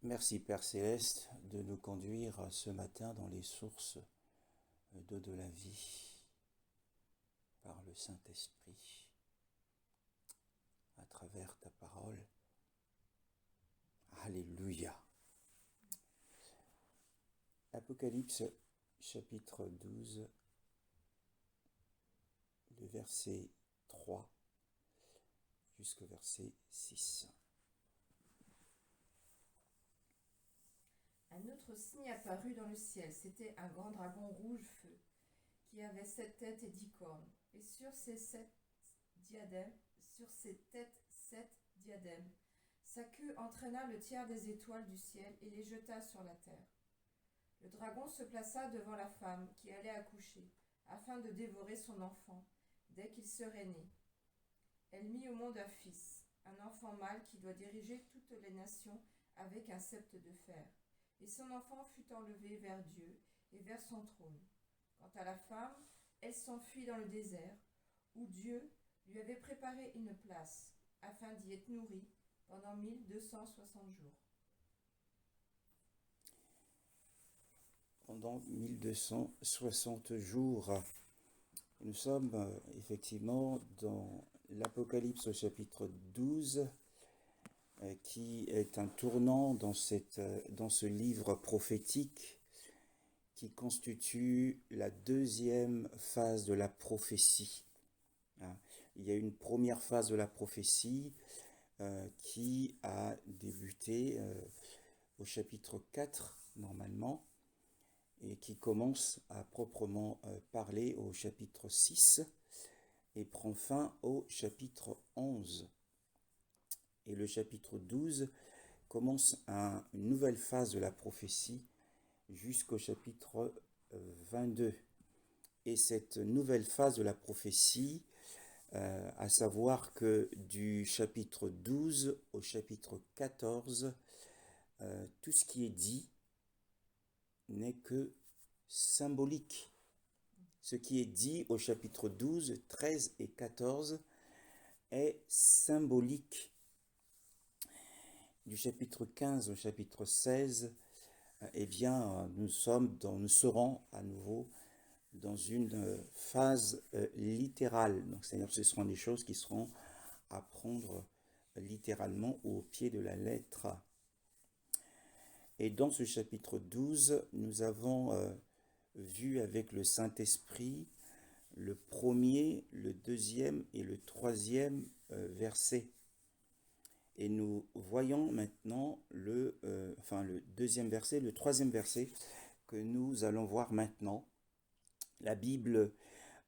Merci Père Céleste de nous conduire ce matin dans les sources d'eau de la vie par le Saint-Esprit à travers ta parole. Alléluia. Apocalypse chapitre 12, le verset 3 jusqu'au verset 6. Un autre signe apparut dans le ciel. C'était un grand dragon rouge-feu, qui avait 7 têtes et 10 cornes, et sur ses têtes 7 diadèmes. Sa queue entraîna le tiers des étoiles du ciel et les jeta sur la terre. Le dragon se plaça devant la femme qui allait accoucher, afin de dévorer son enfant, dès qu'il serait né. Elle mit au monde un fils, un enfant mâle qui doit diriger toutes les nations avec un sceptre de fer. Et son enfant fut enlevé vers Dieu et vers son trône. Quant à la femme, elle s'enfuit dans le désert, où Dieu lui avait préparé une place, afin d'y être nourrie pendant 1260 jours. Pendant 1260 jours, nous sommes effectivement dans l'Apocalypse au chapitre 12, qui est un tournant dans ce livre prophétique qui constitue la deuxième phase de la prophétie. Il y a une première phase de la prophétie qui a débuté au chapitre 4 normalement et qui commence à proprement parler au chapitre 6 et prend fin au chapitre 11. Et le chapitre 12 commence une nouvelle phase de la prophétie jusqu'au chapitre 22. Et cette nouvelle phase de la prophétie, à savoir que du chapitre 12 au chapitre 14, tout ce qui est dit n'est que symbolique. Ce qui est dit au chapitre 12, 13 et 14 est symbolique. Du chapitre 15 au chapitre 16, eh bien, nous serons à nouveau dans une phase littérale. Donc, c'est-à-dire que ce seront des choses qui seront à prendre littéralement au pied de la lettre. Et dans ce chapitre 12, nous avons vu avec le Saint-Esprit le premier, le deuxième et le troisième verset. Et nous voyons maintenant le deuxième verset, le troisième verset que nous allons voir maintenant. La Bible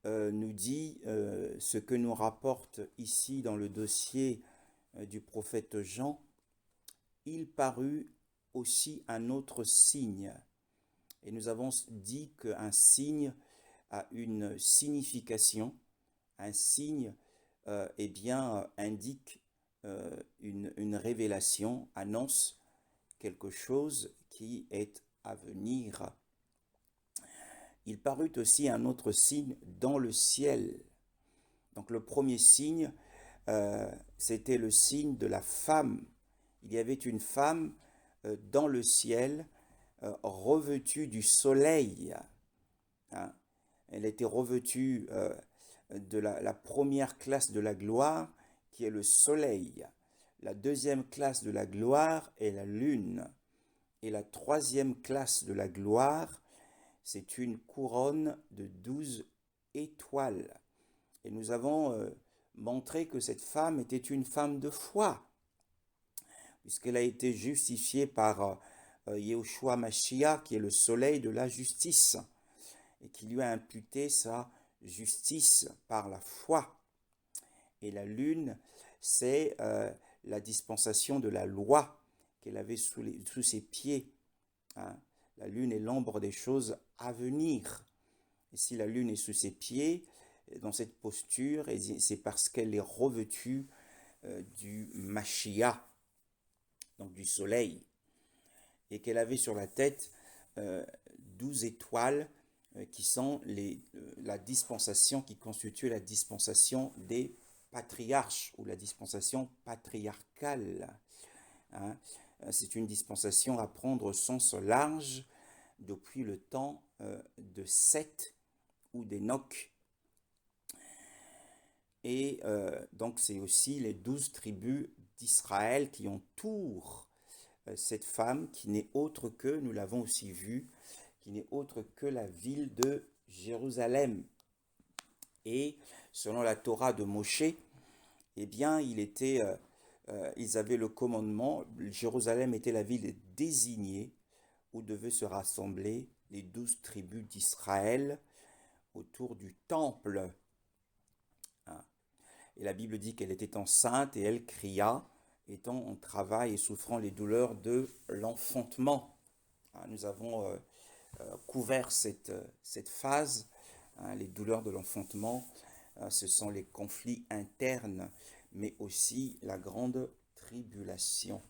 nous dit ce que nous rapporte ici dans le dossier du prophète Jean. Il parut aussi un autre signe. Et nous avons dit qu'un signe a une signification. Un signe indique une révélation, annonce quelque chose qui est à venir. Il parut aussi un autre signe dans le ciel. Donc le premier signe, c'était le signe de la femme. Il y avait une femme dans le ciel, revêtue du soleil. Hein. Elle était revêtue de la première classe de la gloire, qui est le soleil. La deuxième classe de la gloire est la lune. Et la troisième classe de la gloire, c'est une couronne de 12 étoiles. Et nous avons montré que cette femme était une femme de foi, puisqu'elle a été justifiée par Yahushua Mashiach, qui est le soleil de la justice, et qui lui a imputé sa justice par la foi. Et la lune, c'est la dispensation de la loi qu'elle avait sous ses pieds. Hein. La lune est l'ombre des choses à venir. Et si la lune est sous ses pieds, dans cette posture, c'est parce qu'elle est revêtue du Mashiach, donc du soleil, et qu'elle avait sur la tête 12 étoiles qui sont la dispensation, qui constitue la dispensation des patriarches ou la dispensation patriarcale. Hein. C'est une dispensation à prendre au sens large depuis le temps de Seth ou d'Enoch. Et donc c'est aussi les 12 tribus d'Israël qui entourent cette femme qui n'est autre que, nous l'avons aussi vu, qui n'est autre que la ville de Jérusalem. Et selon la Torah de Moshe, eh bien, ils avaient le commandement, Jérusalem était la ville désignée où devaient se rassembler les 12 tribus d'Israël autour du temple. Et la Bible dit qu'elle était enceinte et elle cria, étant en travail et souffrant les douleurs de l'enfantement. Nous avons couvert cette phase, les douleurs de l'enfantement. Ce sont les conflits internes, mais aussi la grande tribulation.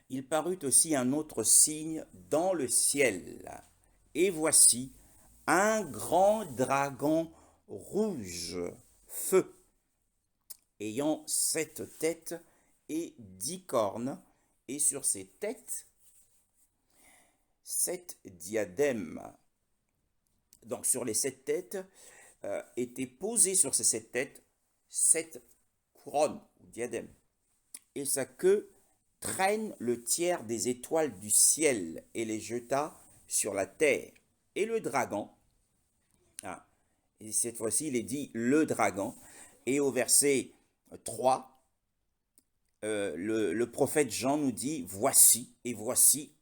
Il parut aussi un autre signe dans le ciel. Et voici un grand dragon rouge, feu, ayant 7 têtes et 10 cornes, et sur ses têtes 7 diadèmes. Donc sur les 7 têtes étaient posées sur ces 7 têtes 7 couronnes ou diadèmes. Et sa queue traîne le tiers des étoiles du ciel et les jeta sur la terre. Et le dragon, et cette fois-ci il est dit le dragon, et au verset 3, le prophète Jean nous dit voici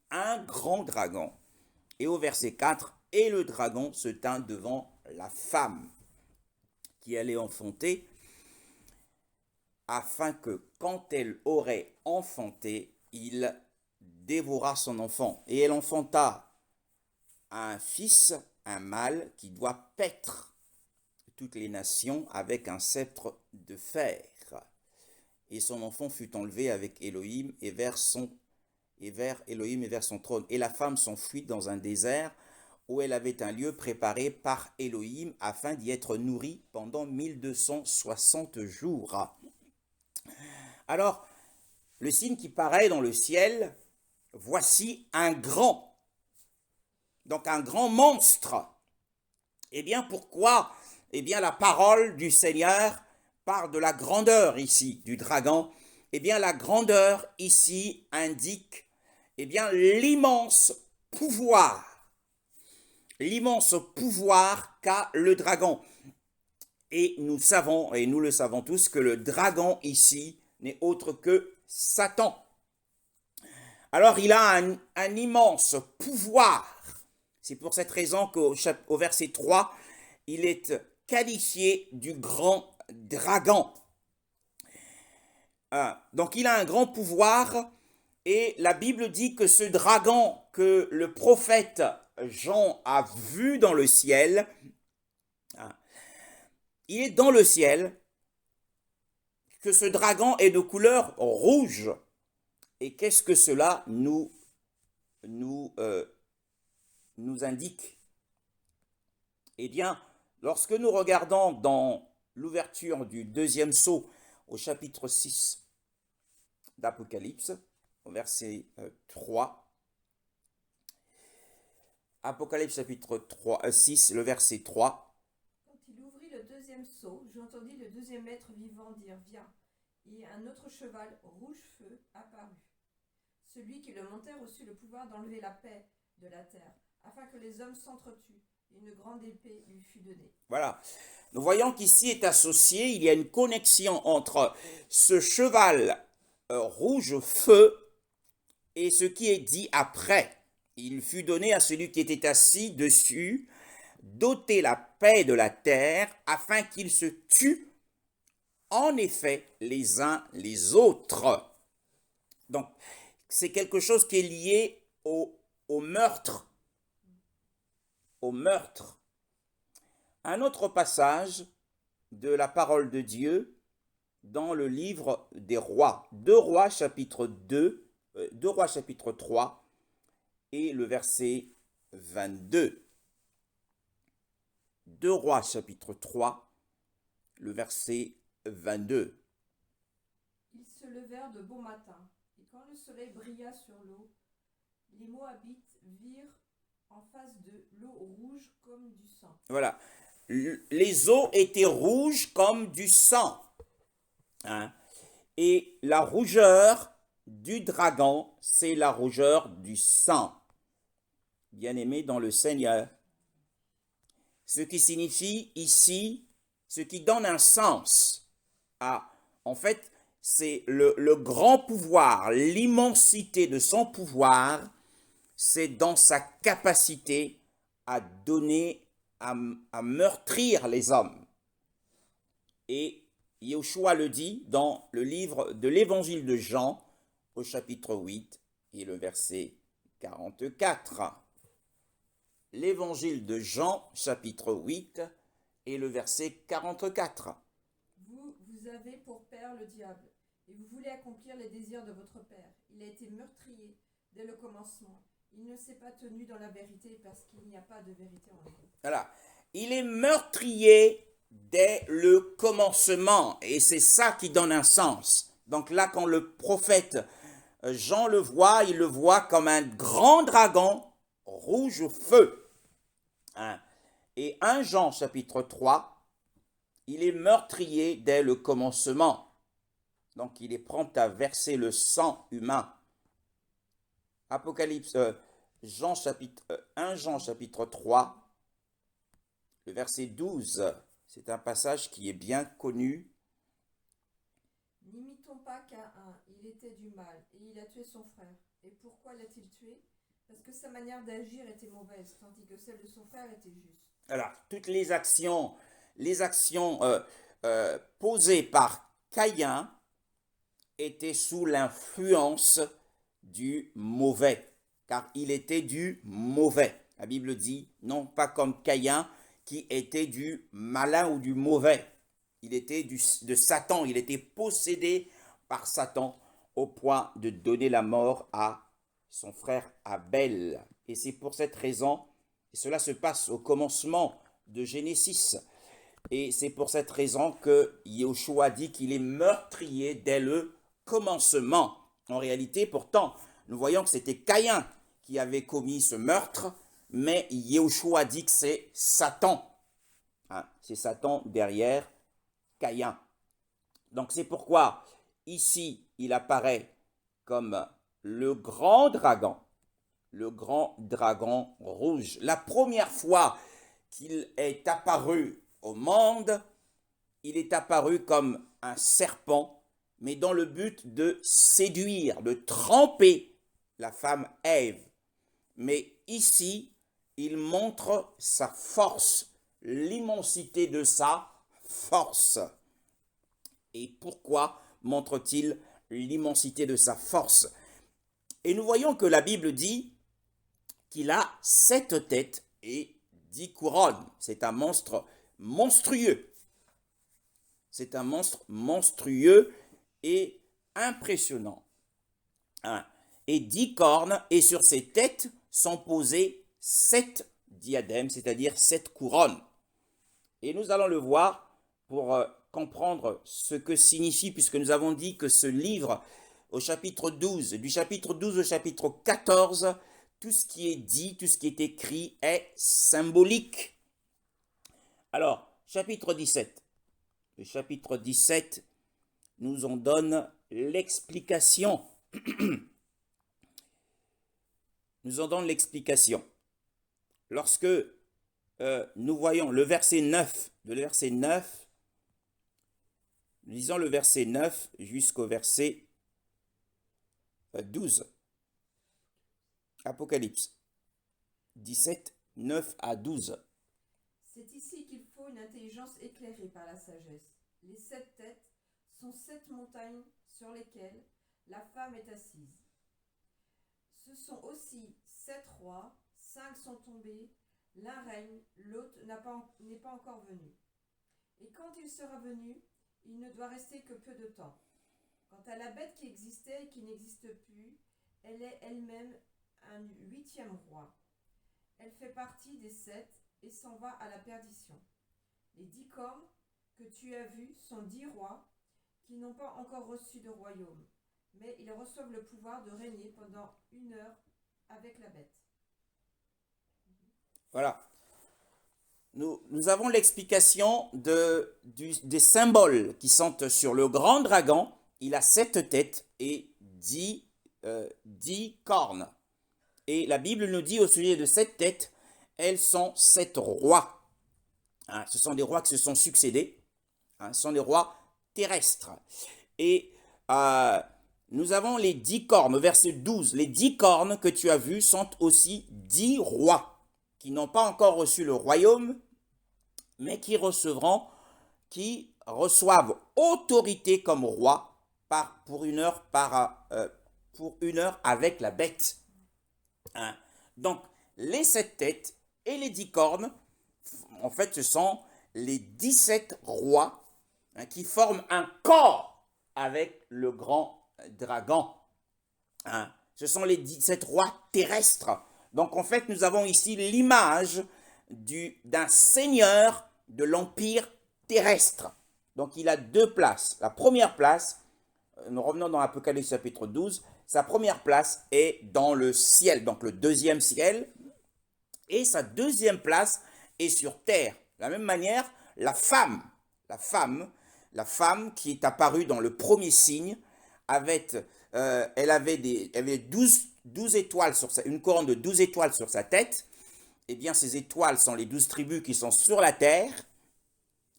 un grand dragon. Et au verset 4, et le dragon se tint devant la femme qui allait enfanter, afin que quand elle aurait enfanté, il dévora son enfant. Et elle enfanta un fils, un mâle, qui doit paître toutes les nations avec un sceptre de fer. Et son enfant fut enlevé avec Élohim et vers Élohim et vers son trône. Et la femme s'enfuit dans un désert où elle avait un lieu préparé par Élohim afin d'y être nourrie pendant 1260 jours. Alors, le signe qui paraît dans le ciel, voici un grand, donc un grand monstre. Eh bien, pourquoi? Eh bien, la parole du Seigneur parle de la grandeur ici du dragon. Eh bien, la grandeur ici indique, eh bien, l'immense pouvoir qu'a le dragon. Et nous savons, et nous le savons tous, que le dragon ici n'est autre que Satan. Alors il a un immense pouvoir. C'est pour cette raison qu'au verset 3, il est qualifié du grand dragon. Donc il a un grand pouvoir et la Bible dit que ce dragon que le prophète Jean a vu dans le ciel, il est dans le ciel, que ce dragon est de couleur rouge. Et qu'est-ce que cela nous indique? Eh bien, lorsque nous regardons dans l'ouverture du deuxième sceau au chapitre 6 d'Apocalypse, au verset 3, Apocalypse chapitre 6, le verset 3. Quand il ouvrit le deuxième sceau, j'entendis le deuxième être vivant dire « Viens !» Et un autre cheval rouge-feu apparut. Celui qui le montait reçut le pouvoir d'enlever la paix de la terre, afin que les hommes s'entretuent. Une grande épée lui fut donnée. Voilà. Nous voyons qu'ici est associé, il y a une connexion entre ce cheval rouge feu et ce qui est dit après. Il fut donné à celui qui était assis dessus d'ôter la paix de la terre afin qu'ils se tuent en effet les uns les autres. Donc, c'est quelque chose qui est lié au meurtre. Au meurtre. Un autre passage de la parole de Dieu dans le livre des rois. 2 Rois chapitre 2, 2 Rois chapitre 3 et le verset 22. 2 Rois chapitre 3, le verset 22. Ils se levèrent de bon matin, et quand le soleil brilla sur l'eau, les Moabites virent en face d'eux l'eau rouge comme du sang. Voilà. Les eaux étaient rouges comme du sang. Hein. Et la rougeur du dragon, c'est la rougeur du sang. Bien-aimé dans le Seigneur. Ce qui signifie ici, ce qui donne un sens à, en fait, c'est le grand pouvoir, l'immensité de son pouvoir, c'est dans sa capacité à donner, à meurtrir les hommes. Et Yeshua le dit dans le livre de l'évangile de Jean, au chapitre 8 et le verset 44. L'évangile de Jean, chapitre 8 et le verset 44. Vous avez pour père le diable, et vous voulez accomplir les désirs de votre père. Il a été meurtrier dès le commencement. Il ne s'est pas tenu dans la vérité parce qu'il n'y a pas de vérité en lui. Voilà. Il est meurtrier dès le commencement. Et c'est ça qui donne un sens. Donc là, quand le prophète Jean le voit, il le voit comme un grand dragon rouge feu. Hein. Et 1 Jean chapitre 3, il est meurtrier dès le commencement. Donc il est prompt à verser le sang humain. Apocalypse, 1 Jean chapitre 3, le verset 12, c'est un passage qui est bien connu. N'imitons pas Caïn, il était du mal, et il a tué son frère. Et pourquoi l'a-t-il tué? Parce que sa manière d'agir était mauvaise, tandis que celle de son frère était juste. Alors, toutes les actions posées par Caïn étaient sous l'influence du mauvais, car il était du mauvais. La Bible dit, non pas comme Caïn, qui était du malin ou du mauvais. Il était de Satan, il était possédé par Satan au point de donner la mort à son frère Abel. Et c'est pour cette raison, et cela se passe au commencement de Genesis, et c'est pour cette raison que Yeshua dit qu'il est meurtrier dès le commencement. En réalité, pourtant, nous voyons que c'était Caïn qui avait commis ce meurtre, mais Yeshua dit que c'est Satan. Hein, c'est Satan derrière Caïn. Donc c'est pourquoi ici il apparaît comme le grand dragon rouge. La première fois qu'il est apparu au monde, il est apparu comme un serpent, mais dans le but de séduire, de tromper la femme Ève. Mais ici, il montre sa force, l'immensité de sa force. Et pourquoi montre-t-il l'immensité de sa force? Et nous voyons que la Bible dit qu'il a 7 têtes et 10 couronnes. C'est un monstre monstrueux. C'est un monstre monstrueux et impressionnant. Hein. Et 10 cornes, et sur ses têtes sont posées 7 diadèmes, c'est-à-dire 7 couronnes. Et nous allons le voir pour comprendre ce que signifie, puisque nous avons dit que ce livre, au chapitre 12, du chapitre 12 au chapitre 14, tout ce qui est dit, tout ce qui est écrit est symbolique. Alors, chapitre 17. Le chapitre 17 nous en donne l'explication. Nous en donne l'explication. Lorsque nous voyons le verset 9, nous lisons le verset 9 jusqu'au verset 12. Apocalypse 17, 9 à 12. C'est ici qu'il faut une intelligence éclairée par la sagesse. Les 7 têtes sont 7 montagnes sur lesquelles la femme est assise. Ce sont aussi 7 rois, 5 sont tombés, l'un règne, l'autre n'est pas encore venu. Et quand il sera venu, il ne doit rester que peu de temps. Quant à la bête qui existait et qui n'existe plus, elle est elle-même un 8e roi. Elle fait partie des 7 et s'en va à la perdition. Les 10 cornes que tu as vues sont 10 rois qui n'ont pas encore reçu de royaume. mais ils reçoivent le pouvoir de régner pendant 1 heure avec la bête. Voilà. Nous avons l'explication des symboles qui sont sur le grand dragon. Il a 7 têtes et 10 cornes. Et la Bible nous dit au sujet de 7 têtes, elles sont 7 rois. Hein, ce sont des rois qui se sont succédés. Hein, ce sont des rois terrestres. Et nous avons les 10 cornes, verset 12. Les 10 cornes que tu as vues sont aussi 10 rois qui n'ont pas encore reçu le royaume, mais qui reçoivent autorité comme roi pour 1 heure avec la bête. Hein. Donc, les 7 têtes et les 10 cornes, en fait, ce sont les 17 rois qui forment un corps avec le grand dragon. Hein. Ce sont les 17 rois terrestres. Donc, en fait, nous avons ici l'image d'un seigneur de l'empire terrestre. Donc, il a 2 places. La première place, nous revenons dans l'Apocalypse chapitre 12, sa première place est dans le ciel, donc le 2e ciel, et sa 2e place est sur terre. De la même manière, la femme qui est apparue dans le premier signe, elle avait 12 étoiles une couronne de 12 étoiles sur sa tête. Eh bien, ces étoiles sont les 12 tribus qui sont sur la terre,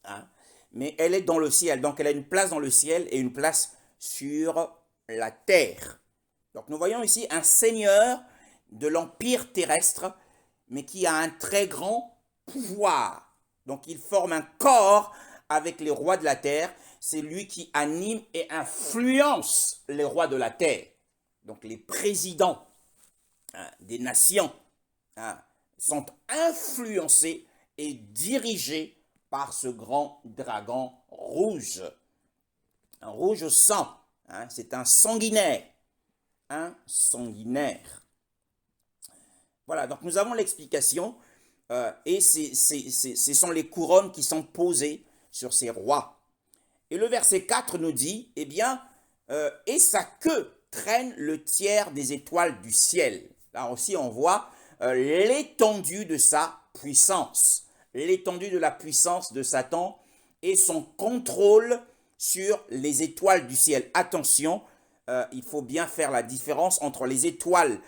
hein, mais elle est dans le ciel. Donc, elle a une place dans le ciel et une place sur la terre. Donc, nous voyons ici un seigneur de l'empire terrestre, mais qui a un très grand pouvoir. Donc, il forme un corps avec les rois de la terre. C'est lui qui anime et influence les rois de la terre. Donc, les présidents des nations sont influencés et dirigés par ce grand dragon rouge. Un rouge sang, hein, c'est un sanguinaire. Un sanguinaire. Voilà, donc nous avons l'explication et ce sont les couronnes qui sont posées sur ces rois. Et le verset 4 nous dit, eh bien, et sa queue traîne le tiers des étoiles du ciel. Là aussi, on voit l'étendue de sa puissance, l'étendue de la puissance de Satan et son contrôle sur les étoiles du ciel. Attention, il faut bien faire la différence entre les étoiles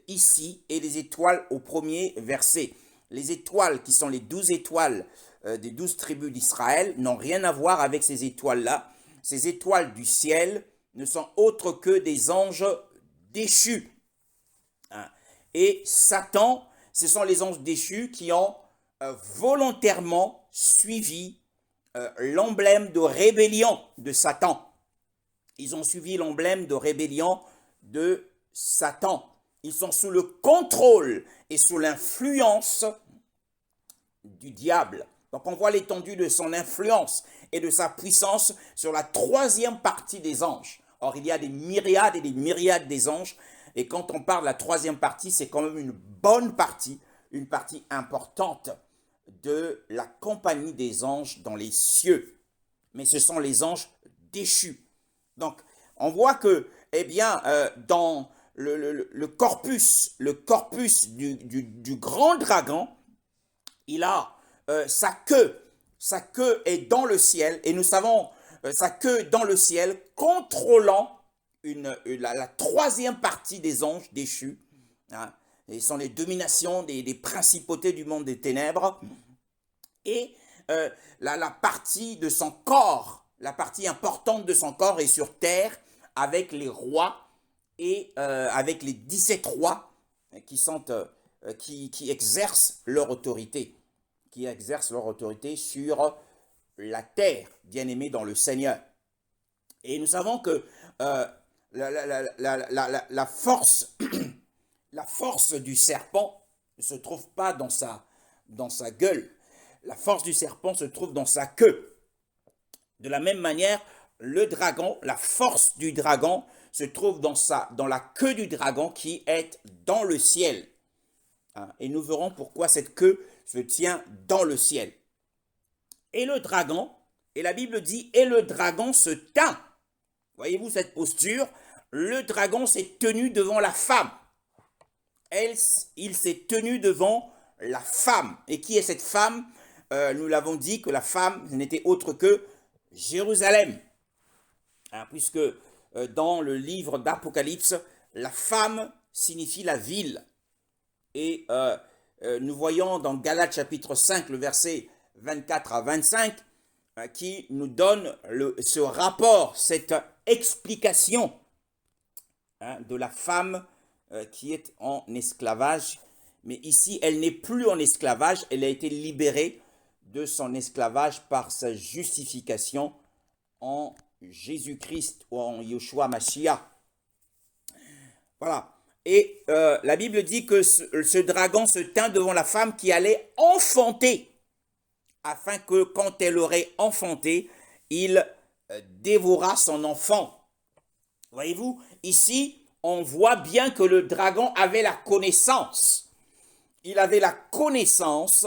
ici et les étoiles au premier verset. Les étoiles qui sont les 12 étoiles des 12 tribus d'Israël n'ont rien à voir avec ces étoiles-là. Ces étoiles du ciel ne sont autres que des anges déchus. Et Satan, ce sont les anges déchus qui ont volontairement suivi l'emblème de rébellion de Satan. Ils ont suivi l'emblème de rébellion de Satan. Ils sont sous le contrôle et sous l'influence du diable. Donc on voit l'étendue de son influence et de sa puissance sur la 3e partie des anges. Or, il y a des myriades et des myriades des anges. Et quand on parle de la 3e partie, c'est quand même une bonne partie, une partie importante de la compagnie des anges dans les cieux. Mais ce sont les anges déchus. Donc, on voit que, eh bien, dans le corpus du grand dragon, il a sa queue est dans le ciel, et nous savons sa queue dans le ciel, contrôlant la 3e partie des anges déchus. Hein, et sont les dominations des principautés du monde des ténèbres. Et la partie de son corps, la partie importante de son corps est sur terre avec les rois et avec les 17 rois qui exercent leur autorité. Qui exercent leur autorité sur la terre, bien-aimés dans le Seigneur. Et nous savons que la force du serpent ne se trouve pas dans sa gueule. La force du serpent se trouve dans sa queue. De la même manière, le dragon, la force du dragon se trouve dans la queue du dragon qui est dans le ciel. Et nous verrons pourquoi cette queue se tient dans le ciel. Et le dragon, et la Bible dit, et le dragon se tint. Voyez-vous cette posture? le dragon s'est tenu devant la femme. Il s'est tenu devant la femme. Et qui est cette femme? Nous l'avons dit que la femme n'était autre que Jérusalem. Hein, puisque dans le livre d'Apocalypse, la femme signifie la ville. Et nous voyons dans Galates chapitre 5, le verset 24 à 25, qui nous donne ce rapport, cette explication de la femme qui est en esclavage. Mais ici, elle n'est plus en esclavage, elle a été libérée de son esclavage par sa justification en Jésus-Christ ou en Yeshua Mashiach. Voilà. Et la Bible dit que ce dragon se tint devant la femme qui allait enfanter, afin que quand elle aurait enfanté, il dévora son enfant. Voyez-vous, ici, on voit bien que le dragon avait la connaissance. Il avait la connaissance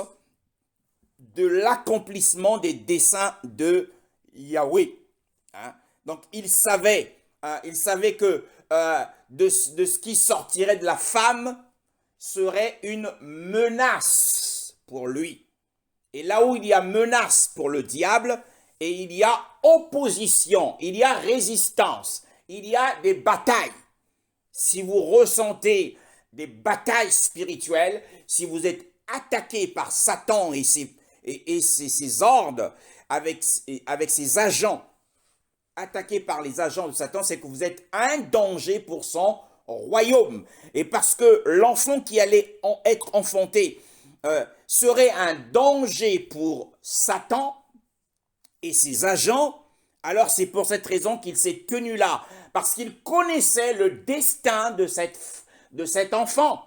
de l'accomplissement des desseins de Yahweh. Hein? Donc, il savait que de ce qui sortirait de la femme serait une menace pour lui. Et là où il y a menace pour le diable, et il y a opposition, il y a résistance, il y a des batailles. Si vous ressentez des batailles spirituelles, si vous êtes attaqué par Satan et ses ordres, avec ses agents, attaqué par les agents de Satan, c'est que vous êtes un danger pour son royaume. Et parce que l'enfant qui allait être enfanté serait un danger pour Satan et ses agents, alors c'est pour cette raison qu'il s'est tenu là, parce qu'il connaissait le destin de cet enfant.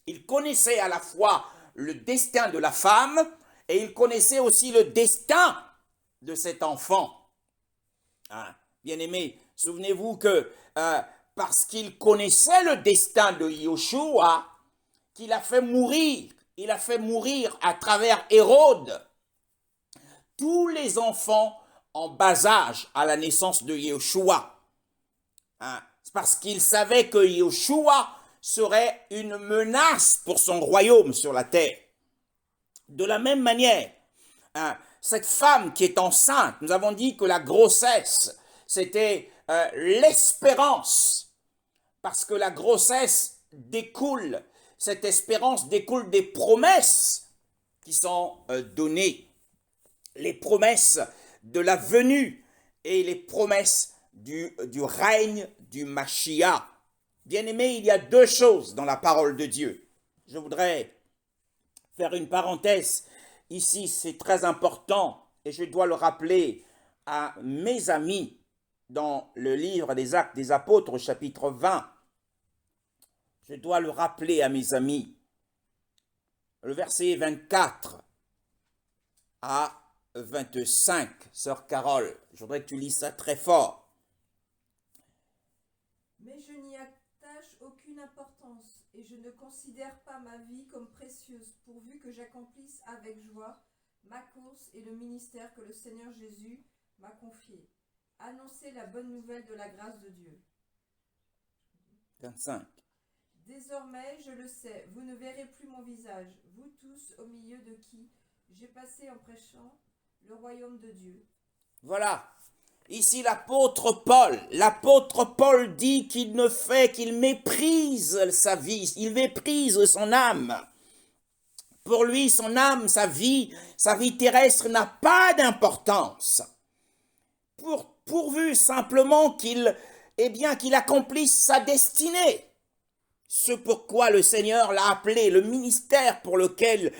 Il connaissait à la fois le destin de la femme et il connaissait aussi le destin de cet enfant. Hein, bien-aimés, souvenez-vous que parce qu'il connaissait le destin de Yeshua, qu'il a fait mourir, il a fait mourir à travers Hérode tous les enfants en bas âge à la naissance de Yeshua. Hein, c'est parce qu'il savait que Yeshua serait une menace pour son royaume sur la terre. De la même manière, hein, cette femme qui est enceinte, nous avons dit que la grossesse, c'était l'espérance. Parce que la grossesse découle, cette espérance découle des promesses qui sont données. Les promesses de la venue et les promesses du règne du Mashiach. Bien-aimés, il y a deux choses dans la parole de Dieu. Je voudrais faire une parenthèse. Ici, c'est très important et je dois le rappeler à mes amis dans le livre des Actes des Apôtres, au chapitre 20. Je dois le rappeler à mes amis. Le verset 24 à 25, sœur Carole. Je voudrais que tu lises ça très fort. Mais je n'y attache aucune importance, et je ne considère pas ma vie comme précieuse, pourvu que j'accomplisse avec joie ma course et le ministère que le Seigneur Jésus m'a confié. Annoncer la bonne nouvelle de la grâce de Dieu. 25. Désormais, je le sais, vous ne verrez plus mon visage, vous tous au milieu de qui j'ai passé en prêchant le royaume de Dieu. Voilà. Ici, l'apôtre Paul dit qu'il méprise sa vie, il méprise son âme. Pour lui, son âme, sa vie terrestre n'a pas d'importance. Pourvu simplement qu'il accomplisse sa destinée. Ce pourquoi le Seigneur l'a appelé, le ministère pour lequel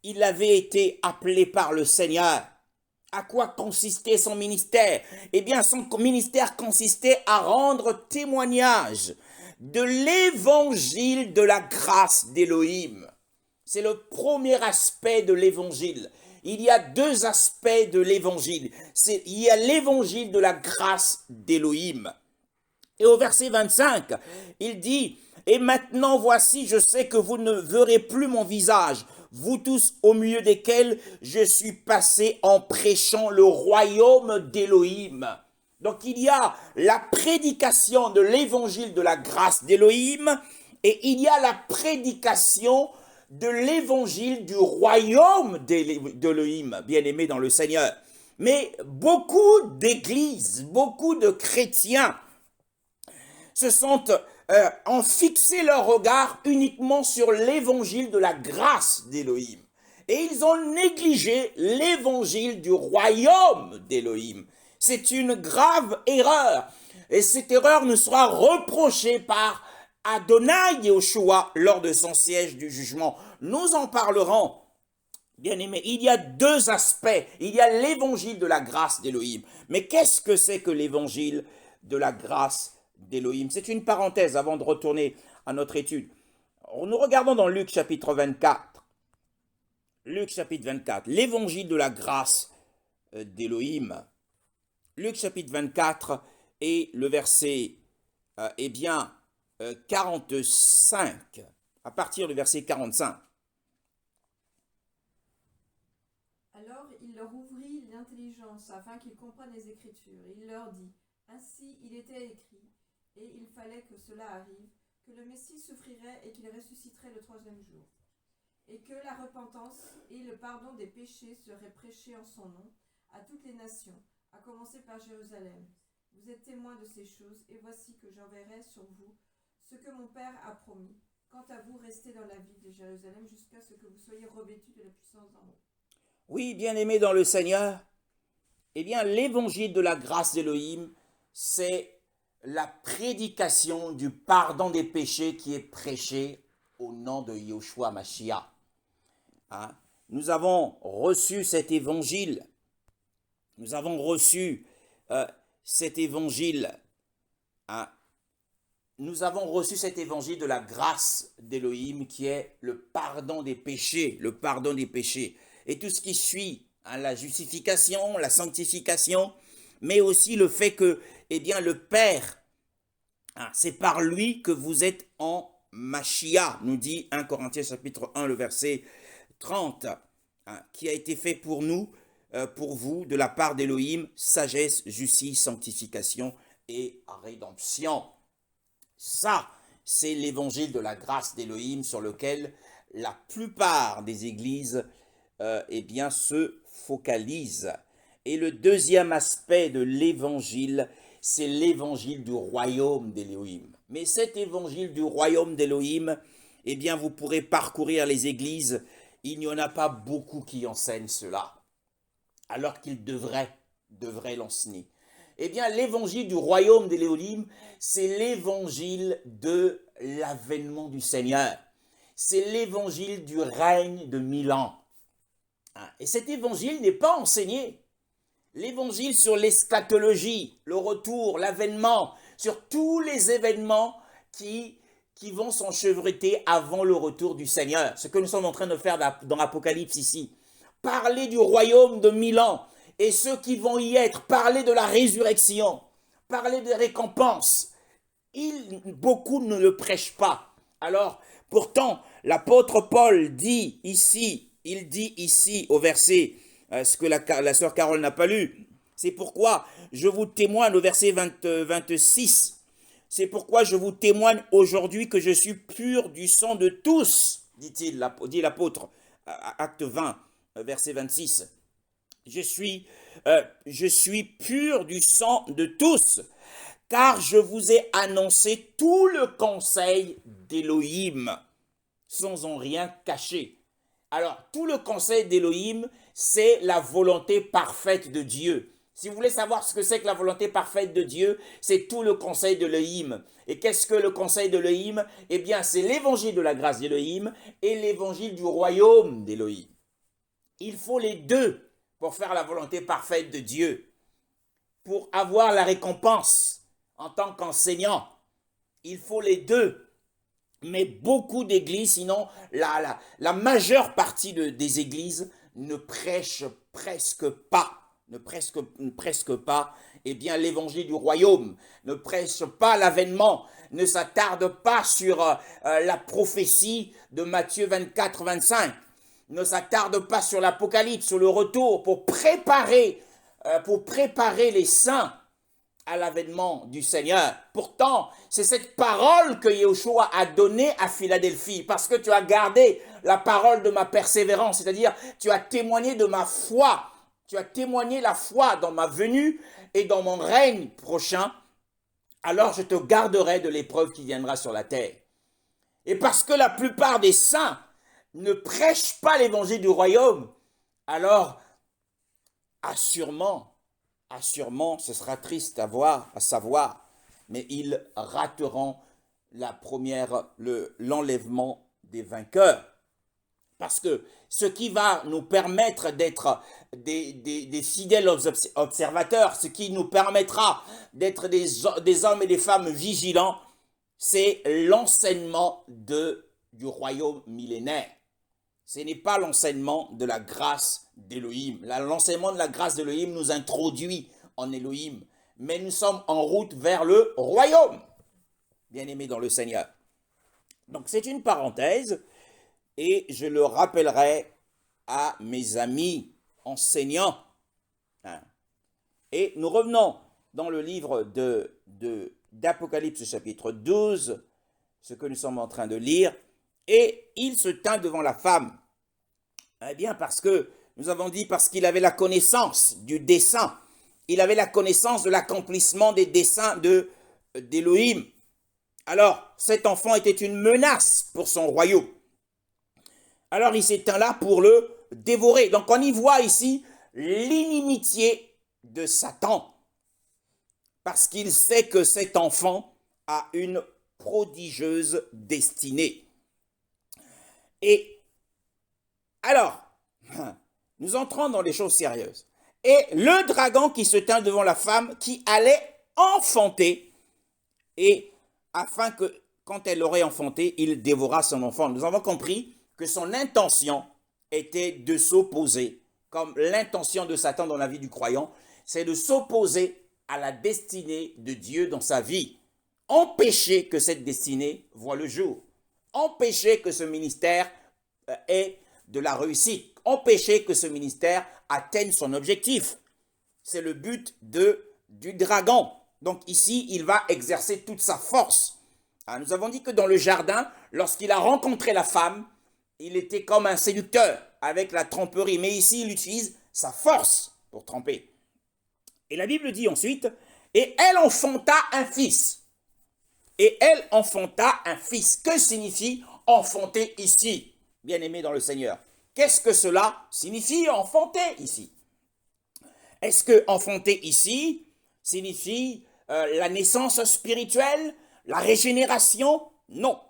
il avait été appelé par le Seigneur. À quoi consistait son ministère? Eh bien, son ministère consistait à rendre témoignage de l'évangile de la grâce d'Élohim. C'est le premier aspect de l'évangile. Il y a deux aspects de l'évangile. Il y a l'évangile de la grâce d'Élohim. Et au verset 25, il dit, « Et maintenant voici, je sais que vous ne verrez plus mon visage, vous tous au milieu desquels je suis passé en prêchant le royaume d'Élohim. » Donc il y a la prédication de l'évangile de la grâce d'Élohim et il y a la prédication de l'évangile du royaume d'Élohim, bien-aimé dans le Seigneur. Mais beaucoup d'églises, beaucoup de chrétiens ont fixé leur regard uniquement sur l'évangile de la grâce d'Élohim. Et ils ont négligé l'évangile du royaume d'Élohim. C'est une grave erreur. Et cette erreur nous sera reprochée par Adonai Yehoshua lors de son siège du jugement. Nous en parlerons. Bien-aimés, il y a deux aspects. Il y a l'évangile de la grâce d'Élohim. Mais qu'est-ce que c'est que l'évangile de la grâce d'Élohim? C'est une parenthèse avant de retourner à notre étude. Nous regardons dans Luc chapitre 24. Luc chapitre 24, l'évangile de la grâce d'Élohim. Luc chapitre 24 et le verset 45, à partir du verset 45. Alors il leur ouvrit l'intelligence afin qu'ils comprennent les Écritures. Il leur dit, ainsi il était écrit, et il fallait que cela arrive, que le Messie souffrirait et qu'il ressusciterait le troisième jour, et que la repentance et le pardon des péchés seraient prêchés en son nom à toutes les nations, à commencer par Jérusalem. Vous êtes témoins de ces choses, et voici que j'enverrai sur vous ce que mon Père a promis. Quant à vous, restez dans la ville de Jérusalem jusqu'à ce que vous soyez revêtus de la puissance d'en haut. Oui, bien-aimés dans le Seigneur, eh bien, l'évangile de la grâce d'Élohim, c'est la prédication du pardon des péchés qui est prêché au nom de Yahushua Mashiach. Hein? Nous avons reçu cet évangile. Nous avons reçu cet évangile. Hein? Nous avons reçu cet évangile de la grâce d'Élohim qui est le pardon des péchés, le pardon des péchés. Et tout ce qui suit, hein, la justification, la sanctification, mais aussi le fait que, eh bien, le Père, hein, c'est par lui que vous êtes en Mashiach, nous dit 1 Corinthiens chapitre 1, le verset 30, hein, qui a été fait pour nous, pour vous, de la part d'Élohim, sagesse, justice, sanctification et rédemption. Ça, c'est l'évangile de la grâce d'Élohim sur lequel la plupart des églises eh bien, se focalisent. Et le deuxième aspect de l'évangile, c'est l'évangile du royaume d'Élohim. Mais cet évangile du royaume d'Élohim, eh bien, vous pourrez parcourir les églises, il n'y en a pas beaucoup qui enseignent cela, alors qu'ils devraient l'enseigner. Eh bien, l'évangile du royaume d'Élohim, c'est l'évangile de l'avènement du Seigneur. C'est l'évangile du règne de 1000 ans. Et cet évangile n'est pas enseigné. L'évangile sur l'eschatologie, le retour, l'avènement, sur tous les événements qui vont s'enchevêtrer avant le retour du Seigneur. Ce que nous sommes en train de faire dans l'Apocalypse ici. Parler du royaume de 1000 ans et ceux qui vont y être, parler de la résurrection, parler des récompenses. Beaucoup ne le prêchent pas. Alors, pourtant, l'apôtre Paul dit ici, au verset, ce que la sœur Carole n'a pas lu, c'est pourquoi je vous témoigne au verset 26, c'est pourquoi je vous témoigne aujourd'hui que je suis pur du sang de tous, dit l'apôtre, acte 20, verset 26. Je suis pur du sang de tous, car je vous ai annoncé tout le conseil d'Élohim, sans en rien cacher. Alors, tout le conseil d'Élohim, c'est la volonté parfaite de Dieu. Si vous voulez savoir ce que c'est que la volonté parfaite de Dieu, c'est tout le conseil d'Élohim. Et qu'est-ce que le conseil d'Élohim? Eh bien, c'est l'évangile de la grâce d'Élohim et l'évangile du royaume d'Élohim. Il faut les deux pour faire la volonté parfaite de Dieu, pour avoir la récompense en tant qu'enseignant. Il faut les deux. Mais beaucoup d'églises, sinon la majeure partie des églises ne prêchent presque pas, eh bien, l'évangile du royaume, ne prêchent pas l'avènement, ne s'attardent pas sur la prophétie de Matthieu 24, 25, ne s'attardent pas sur l'Apocalypse, sur le retour, pour préparer les saints à l'avènement du Seigneur. Pourtant, c'est cette parole que Yahushua a donnée à Philadelphie, parce que tu as gardé la parole de ma persévérance, c'est-à-dire tu as témoigné de ma foi, tu as témoigné la foi dans ma venue et dans mon règne prochain, alors je te garderai de l'épreuve qui viendra sur la terre. Et parce que la plupart des saints ne prêchent pas l'évangile du royaume, alors assurément, ce sera triste à voir, à savoir, mais ils rateront l'enlèvement des vainqueurs. Parce que ce qui va nous permettre d'être des fidèles observateurs, ce qui nous permettra d'être des hommes et des femmes vigilants, c'est l'enseignement du royaume millénaire. Ce n'est pas l'enseignement de la grâce d'Élohim. L'enseignement de la grâce d'Élohim nous introduit en Élohim, mais nous sommes en route vers le royaume, bien-aimés dans le Seigneur. Donc c'est une parenthèse, et je le rappellerai à mes amis enseignants. Et nous revenons dans le livre d'Apocalypse chapitre 12, ce que nous sommes en train de lire, et il se tint devant la femme. Eh bien, parce que, nous avons dit, parce qu'il avait la connaissance du dessein, il avait la connaissance de l'accomplissement des desseins d'Élohim. Alors, cet enfant était une menace pour son royaume. Alors, il s'éteint là pour le dévorer. Donc, on y voit ici l'inimitié de Satan, parce qu'il sait que cet enfant a une prodigieuse destinée. Et alors, nous entrons dans les choses sérieuses. Et le dragon qui se tint devant la femme qui allait enfanter, et afin que, quand elle l'aurait enfanté, il dévora son enfant. Nous avons compris que son intention était de s'opposer, comme l'intention de Satan dans la vie du croyant, c'est de s'opposer à la destinée de Dieu dans sa vie. Empêcher que cette destinée voie le jour. Empêcher que ce ministère ait de la réussite. Empêcher que ce ministère atteigne son objectif. C'est le but du dragon. Donc ici, il va exercer toute sa force. Nous avons dit que dans le jardin, lorsqu'il a rencontré la femme, il était comme un séducteur avec la tromperie. Mais ici, il utilise sa force pour tromper. Et la Bible dit ensuite, et elle enfanta un fils. Et elle enfanta un fils. Que signifie enfanter ici, bien-aimé dans le Seigneur? Qu'est-ce que cela signifie enfanter ici? Est-ce que enfanter ici signifie la naissance spirituelle, la régénération? Non,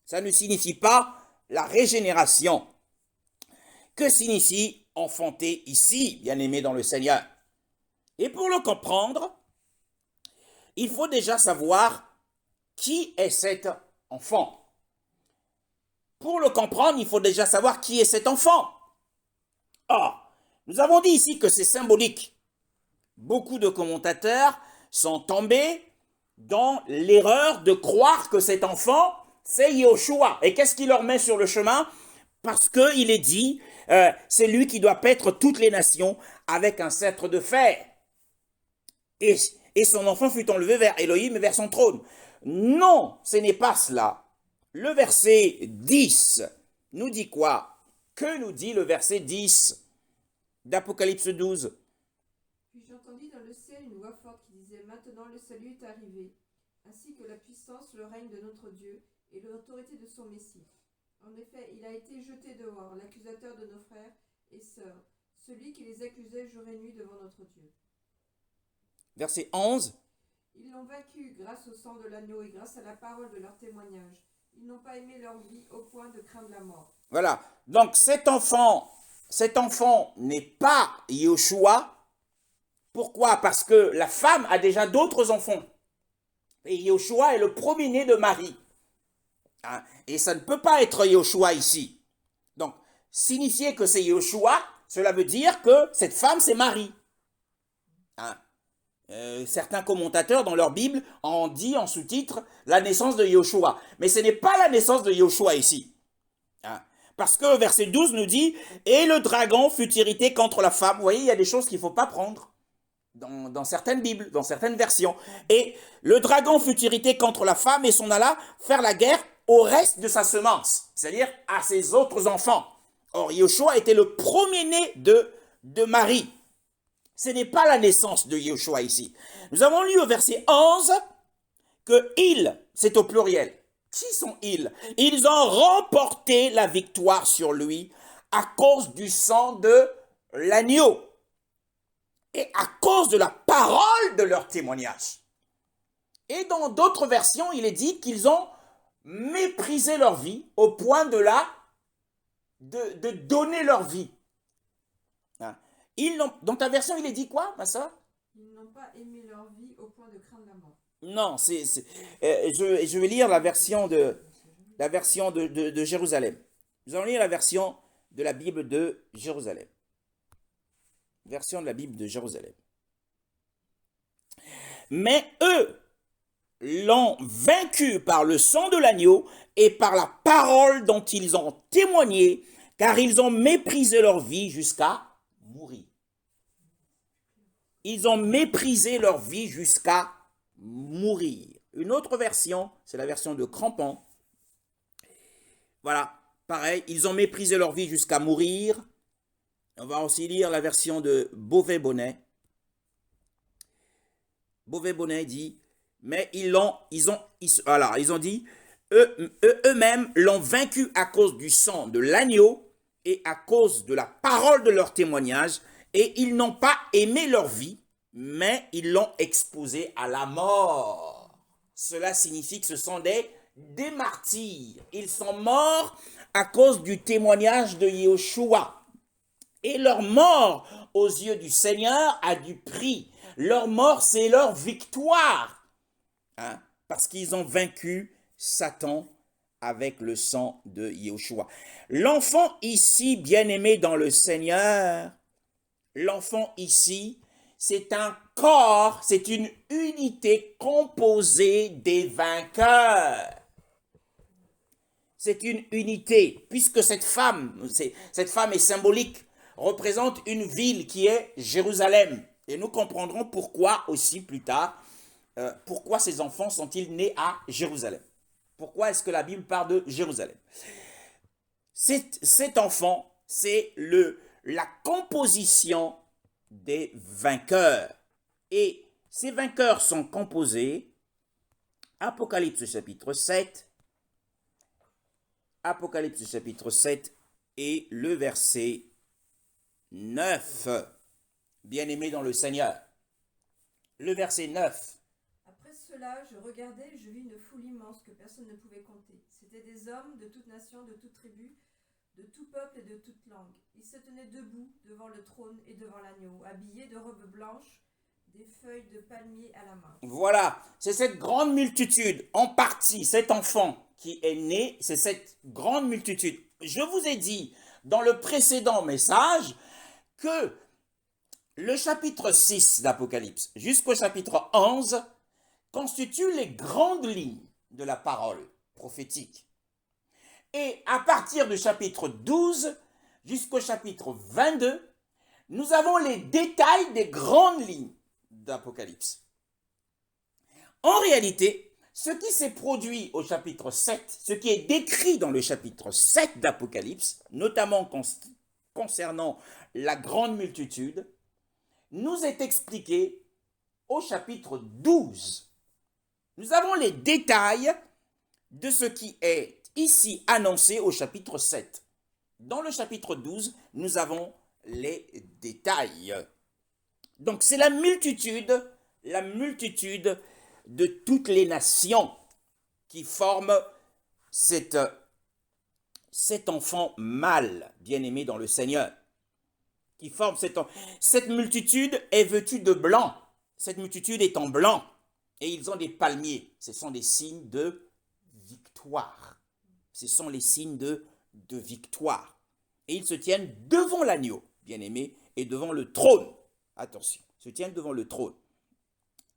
ça ne signifie pas la régénération. Que signifie enfanter ici, bien-aimé dans le Seigneur? Et pour le comprendre, il faut déjà savoir qui est cet enfant. Pour le comprendre, il faut déjà savoir qui est cet enfant. Or, nous avons dit ici que c'est symbolique. Beaucoup de commentateurs sont tombés dans l'erreur de croire que cet enfant, c'est Yahushua. Et qu'est-ce qu'il leur met sur le chemin? Parce qu'il est dit, c'est lui qui doit paître toutes les nations avec un sceptre de fer. Et son enfant fut enlevé vers Elohim et vers son trône. Non, ce n'est pas cela. Le verset 10 nous dit quoi? Que nous dit le verset 10 d'Apocalypse 12? Puis j'entendis dans le ciel une voix forte qui disait, maintenant le salut est arrivé, ainsi que la puissance, le règne de notre Dieu et l'autorité de son Messie. En effet, il a été jeté dehors, l'accusateur de nos frères et sœurs, celui qui les accusait jour et nuit devant notre Dieu. Verset 11. Ils l'ont vaincu grâce au sang de l'agneau et grâce à la parole de leur témoignage. Ils n'ont pas aimé leur vie au point de craindre la mort. Voilà. Donc cet enfant n'est pas Yahushua. Pourquoi? Parce que la femme a déjà d'autres enfants. Et Yahushua est le premier-né de Marie. Et ça ne peut pas être Yahushua ici. Donc, signifier que c'est Yahushua, cela veut dire que cette femme, c'est Marie. Certains commentateurs dans leur Bible ont dit en sous-titre la naissance de Yahushua. Mais ce n'est pas la naissance de Yahushua ici. Parce que verset 12 nous dit « Et le dragon fut irrité contre la femme ». Vous voyez, il y a des choses qu'il ne faut pas prendre. dans certaines Bibles, dans certaines versions. Et le dragon fut irrité contre la femme et s'en alla faire la guerre au reste de sa semence, c'est-à-dire à ses autres enfants. Or, Yahushua était le premier-né de Marie. Ce n'est pas la naissance de Yahushua ici. Nous avons lu au verset 11 que ils, c'est au pluriel. Qui sont ils? Ils ont remporté la victoire sur lui à cause du sang de l'agneau et à cause de la parole de leur témoignage. Et dans d'autres versions, il est dit qu'ils ont méprisé leur vie au point de donner leur vie. Hein? Dans ta version, il est dit quoi, ma soeur? Ils n'ont pas aimé leur vie au point de craindre la mort. Non, je vais lire la version de Jérusalem. Nous allons lire la version de la Bible de Jérusalem. Version de la Bible de Jérusalem. Mais eux l'ont vaincu par le sang de l'agneau et par la parole dont ils ont témoigné, car ils ont méprisé leur vie jusqu'à mourir. Ils ont méprisé leur vie jusqu'à mourir. Une autre version, c'est la version de Crampon. Voilà, pareil, ils ont méprisé leur vie jusqu'à mourir. On va aussi lire la version de Beauvais-Bonnet. Beauvais-Bonnet dit, mais ils ont dit, eux-mêmes l'ont vaincu à cause du sang de l'agneau et à cause de la parole de leur témoignage, et ils n'ont pas aimé leur vie, mais ils l'ont exposée à la mort. Cela signifie que ce sont des martyrs. Ils sont morts à cause du témoignage de Yahushua. Et leur mort aux yeux du Seigneur a du prix. Leur mort, c'est leur victoire. Hein? Parce qu'ils ont vaincu Satan avec le sang de Yahushua. L'enfant ici, bien-aimé dans le Seigneur, l'enfant ici, c'est un corps, c'est une unité composée des vainqueurs. C'est une unité, puisque cette femme est symbolique, représente une ville qui est Jérusalem. Et nous comprendrons pourquoi aussi plus tard, pourquoi ces enfants sont-ils nés à Jérusalem. Pourquoi est-ce que la Bible parle de Jérusalem? Cet enfant, c'est la composition des vainqueurs. Et ces vainqueurs sont composés, Apocalypse chapitre 7, et le verset 9. Bien-aimé dans le Seigneur. Le verset 9. Après cela, je regardais et je vis une foule immense que personne ne pouvait compter. C'étaient des hommes de toute nation, de toute tribu, de tout peuple et de toute langue. Ils se tenaient debout devant le trône et devant l'agneau, habillés de robes blanches, des feuilles de palmier à la main. Voilà, c'est cette grande multitude, en partie, cet enfant qui est né, c'est cette grande multitude. Je vous ai dit dans le précédent message que le chapitre 6 d'Apocalypse jusqu'au chapitre 11 constituent les grandes lignes de la parole prophétique. Et à partir du chapitre 12 jusqu'au chapitre 22, nous avons les détails des grandes lignes d'Apocalypse. En réalité, ce qui s'est produit au chapitre 7, ce qui est décrit dans le chapitre 7 d'Apocalypse, notamment concernant la grande multitude, nous est expliqué au chapitre 12. Nous avons les détails de ce qui est ici annoncé au chapitre 7. Dans le chapitre 12, nous avons les détails. Donc c'est la multitude de toutes les nations qui forment cet enfant mâle, bien-aimé dans le Seigneur. Qui forme cette multitude est vêtue de blanc. Cette multitude est en blanc. Et ils ont des palmiers. Ce sont des signes de victoire. Ce sont les signes de victoire. Et ils se tiennent devant l'agneau, bien-aimé, et devant le trône. Attention, ils se tiennent devant le trône.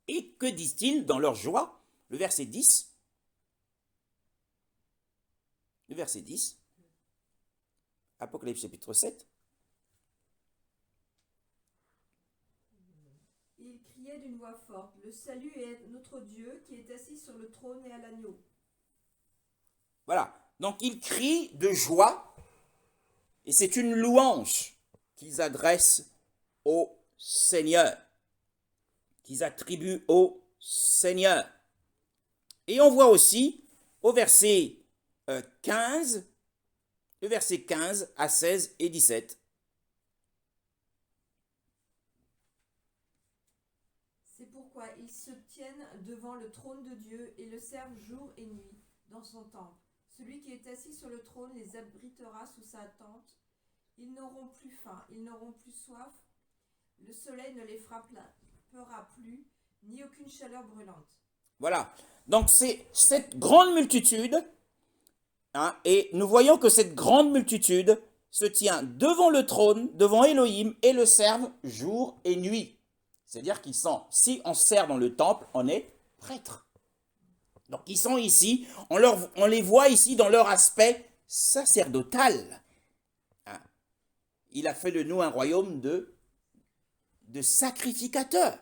Et que disent-ils dans leur joie? Le verset 10. Le verset 10. Apocalypse chapitre 7. criait d'une voix forte, « Le salut est notre Dieu qui est assis sur le trône et à l'agneau. » Voilà. Donc ils crient de joie et c'est une louange qu'ils adressent au Seigneur, qu'ils attribuent au Seigneur. Et on voit aussi au verset 15, le verset 15 à 16 et 17. C'est pourquoi ils se tiennent devant le trône de Dieu et le servent jour et nuit dans son temple. Celui qui est assis sur le trône les abritera sous sa tente. Ils n'auront plus faim, ils n'auront plus soif. Le soleil ne les frappera plus, ni aucune chaleur brûlante. Voilà. Donc c'est cette grande multitude, hein, et nous voyons que cette grande multitude se tient devant le trône, devant Elohim, et le servent jour et nuit. C'est-à-dire qu'ils sont, si on sert dans le temple, on est prêtre. Donc ils sont ici, on les voit ici dans leur aspect sacerdotal. Hein. Il a fait de nous un royaume de sacrificateurs.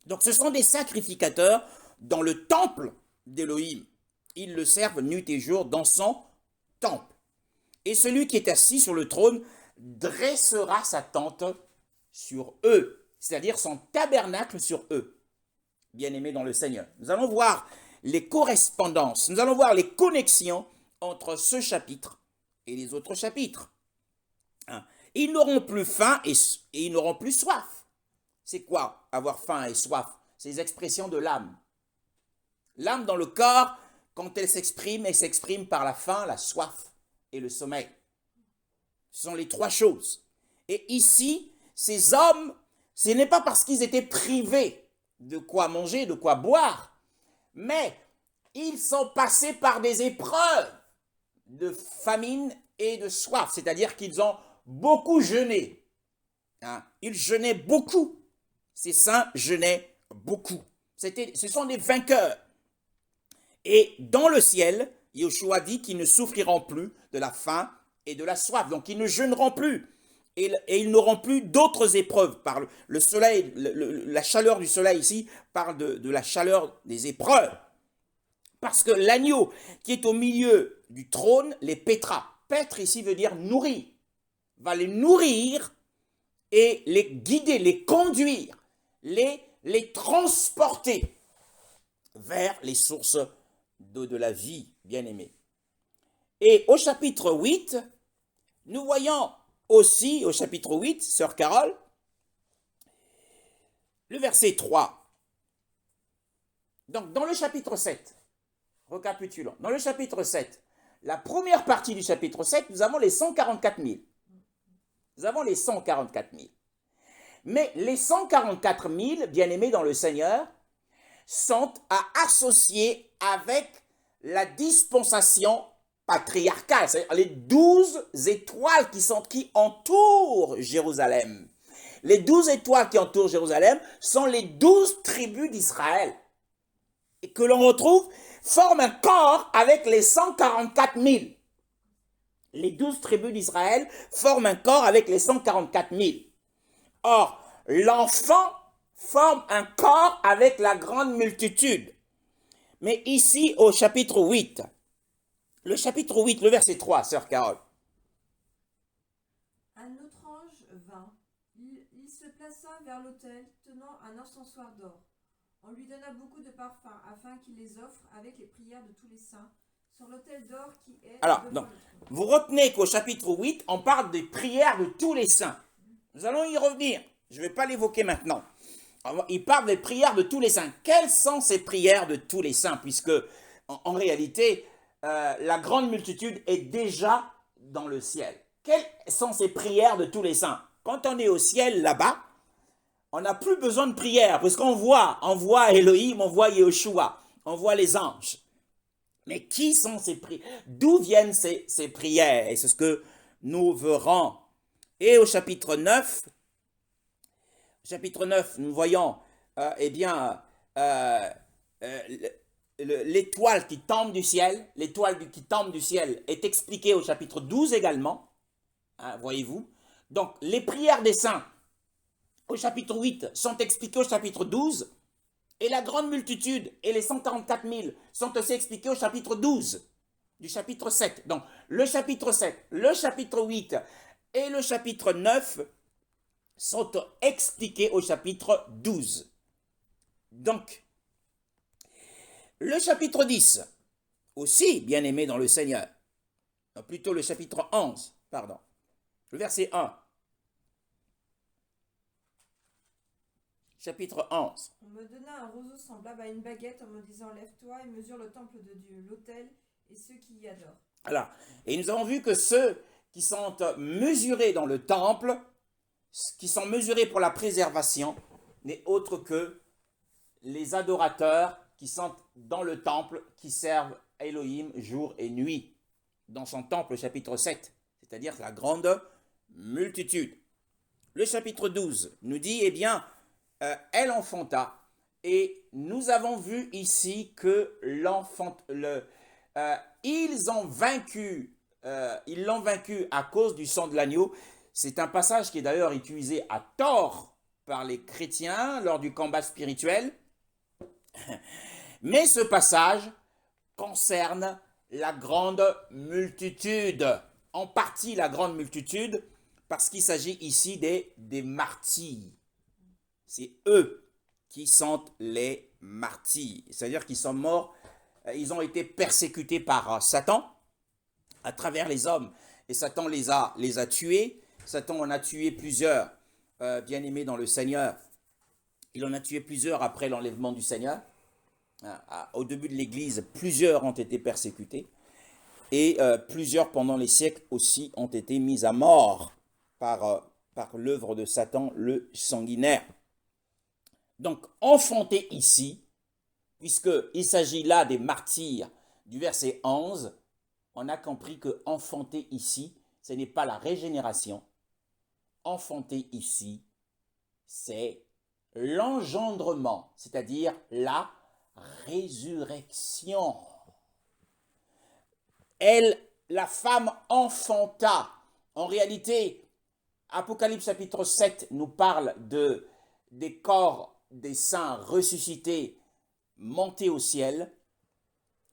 Donc ce sont des sacrificateurs dans le temple d'Élohim. Ils le servent nuit et jour dans son temple. Et celui qui est assis sur le trône dressera sa tente sur eux, c'est-à-dire son tabernacle sur eux. Bien-aimés dans le Seigneur. Nous allons voir les correspondances, nous allons voir les connexions entre ce chapitre et les autres chapitres. Hein. Ils n'auront plus faim et ils n'auront plus soif. C'est quoi avoir faim et soif? C'est les expressions de l'âme. L'âme dans le corps, quand elle s'exprime par la faim, la soif et le sommeil. Ce sont les trois choses. Et ici, ces hommes, ce n'est pas parce qu'ils étaient privés de quoi manger, de quoi boire, mais ils sont passés par des épreuves de famine et de soif, c'est-à-dire qu'ils ont beaucoup jeûné. Hein? Ils jeûnaient beaucoup. Ces saints jeûnaient beaucoup. Ce sont des vainqueurs. Et dans le ciel, Yeshua dit qu'ils ne souffriront plus de la faim et de la soif. Donc ils ne jeûneront plus. Et ils n'auront plus d'autres épreuves. Par le soleil, la chaleur du soleil ici parle de la chaleur des épreuves. Parce que l'agneau qui est au milieu du trône les paîtra. Paître ici veut dire nourrir. Va les nourrir et les guider, les conduire, les transporter vers les sources d'eau de la vie, bien-aimés. Et au chapitre 8, nous voyons aussi, au chapitre 8, sœur Carole, le verset 3. Donc, dans le chapitre 7, récapitulons, dans le chapitre 7, la première partie du chapitre 7, nous avons les 144 000. Nous avons les 144 000. Mais les 144 000, bien-aimés dans le Seigneur, sont à associer avec la dispensation patriarcale, c'est-à-dire les 12 étoiles qui entourent Jérusalem. Les 12 étoiles qui entourent Jérusalem sont les 12 tribus d'Israël. Et que l'on retrouve, forment un corps avec les 144 000. Les 12 tribus d'Israël forment un corps avec les 144 000. Or, l'enfant forme un corps avec la grande multitude. Mais ici, au chapitre 8, le chapitre 8, le verset 3, sœur Carole. Un autre ange vint. Il se plaça vers l'autel, tenant un encensoir d'or. On lui donna beaucoup de parfums, afin qu'il les offre avec les prières de tous les saints, sur l'autel d'or qui est... Alors, donc, vous retenez qu'au chapitre 8, on parle des prières de tous les saints. Nous allons y revenir. Je ne vais pas l'évoquer maintenant. Il parle des prières de tous les saints. Quelles sont ces prières de tous les saints? Puisque, en réalité, la grande multitude est déjà dans le ciel. Quelles sont ces prières de tous les saints? Quand on est au ciel, là-bas, on n'a plus besoin de prière, puisqu'on voit Elohim, on voit Yeshua, on voit les anges. Mais qui sont ces prières? D'où viennent ces prières? Et c'est ce que nous verrons. Et au chapitre 9, nous voyons, l'étoile qui tombe du ciel, qui tombe du ciel est expliquée au chapitre 12 également, hein, voyez-vous. Donc, les prières des saints au chapitre 8 sont expliqués au chapitre 12, et la grande multitude et les 144 000 sont aussi expliqués au chapitre 12 du chapitre 7. Donc, le chapitre 7, le chapitre 8 et le chapitre 9 sont expliqués au chapitre 12. Donc, le chapitre 10, aussi bien aimé dans le Seigneur, plutôt le chapitre 11, pardon, le verset 1. Chapitre 11. On me donna un roseau semblable à une baguette en me disant lève-toi et mesure le temple de Dieu, l'autel et ceux qui y adorent. Alors, et nous avons vu que ceux qui sont mesurés dans le temple, qui sont mesurés pour la préservation, n'est autre que les adorateurs qui sont dans le temple, qui servent Elohim jour et nuit, dans son temple, chapitre 7, c'est-à-dire la grande multitude. Le chapitre 12 nous dit, eh bien, elle enfanta, et nous avons vu ici que ils l'ont vaincu à cause du sang de l'agneau. C'est un passage qui est d'ailleurs utilisé à tort par les chrétiens lors du combat spirituel. Mais ce passage concerne la grande multitude, en partie la grande multitude, parce qu'il s'agit ici des martyrs. C'est eux qui sont les martyrs, c'est-à-dire qu'ils sont morts, ils ont été persécutés par Satan à travers les hommes, et Satan les a tués. Satan en a tué plusieurs, bien-aimés dans le Seigneur. Il en a tué plusieurs après l'enlèvement du Seigneur. Au début de l'Église, plusieurs ont été persécutés, et plusieurs pendant les siècles aussi ont été mis à mort par l'œuvre de Satan, le sanguinaire. Donc, enfanté ici, puisqu'il s'agit là des martyrs du verset 11, on a compris que enfanté ici, ce n'est pas la régénération. Enfanté ici, c'est l'engendrement, c'est-à-dire la résurrection. La femme enfanta. En réalité, Apocalypse chapitre 7 nous parle des corps des saints ressuscités, montés au ciel.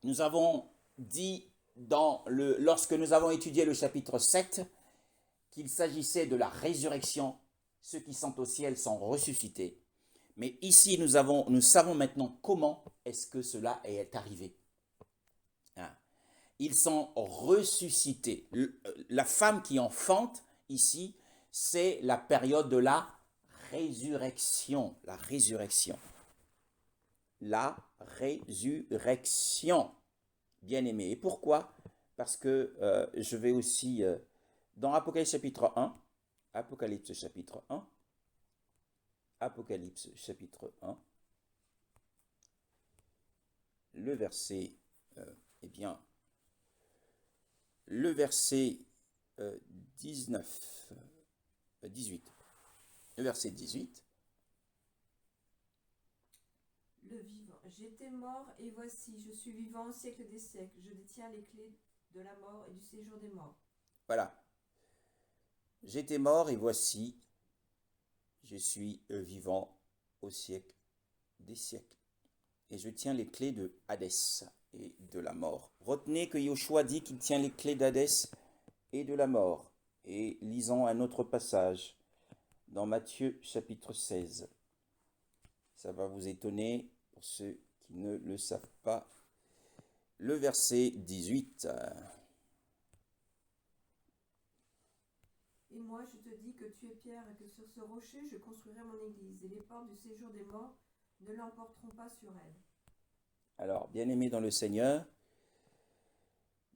Nous avons dit lorsque nous avons étudié le chapitre 7 qu'il s'agissait de la résurrection. Ceux qui sont au ciel sont ressuscités. Mais ici, nous savons maintenant comment est-ce que cela est arrivé. Ils sont ressuscités. La femme qui enfante ici, c'est la période de la résurrection. La résurrection. La résurrection. Bien-aimé. Et pourquoi? Parce que je vais aussi, dans Apocalypse chapitre 1, Apocalypse chapitre 1, Apocalypse chapitre 1, le verset, le verset 18, le verset 18. Le vivant. J'étais mort et voici, je suis vivant au siècle des siècles. Je détiens les clés de la mort et du séjour des morts. Voilà. J'étais mort et voici, je suis vivant au siècle des siècles. Et je tiens les clés de Hadès et de la mort. Retenez que Yoshua dit qu'il tient les clés d'Hadès et de la mort. Et lisons un autre passage dans Matthieu chapitre 16. Ça va vous étonner pour ceux qui ne le savent pas. Le verset 18. Et moi, je te dis que tu es Pierre et que sur ce rocher, je construirai mon église. Et les portes du séjour des morts ne l'emporteront pas sur elle. Alors, bien-aimé dans le Seigneur,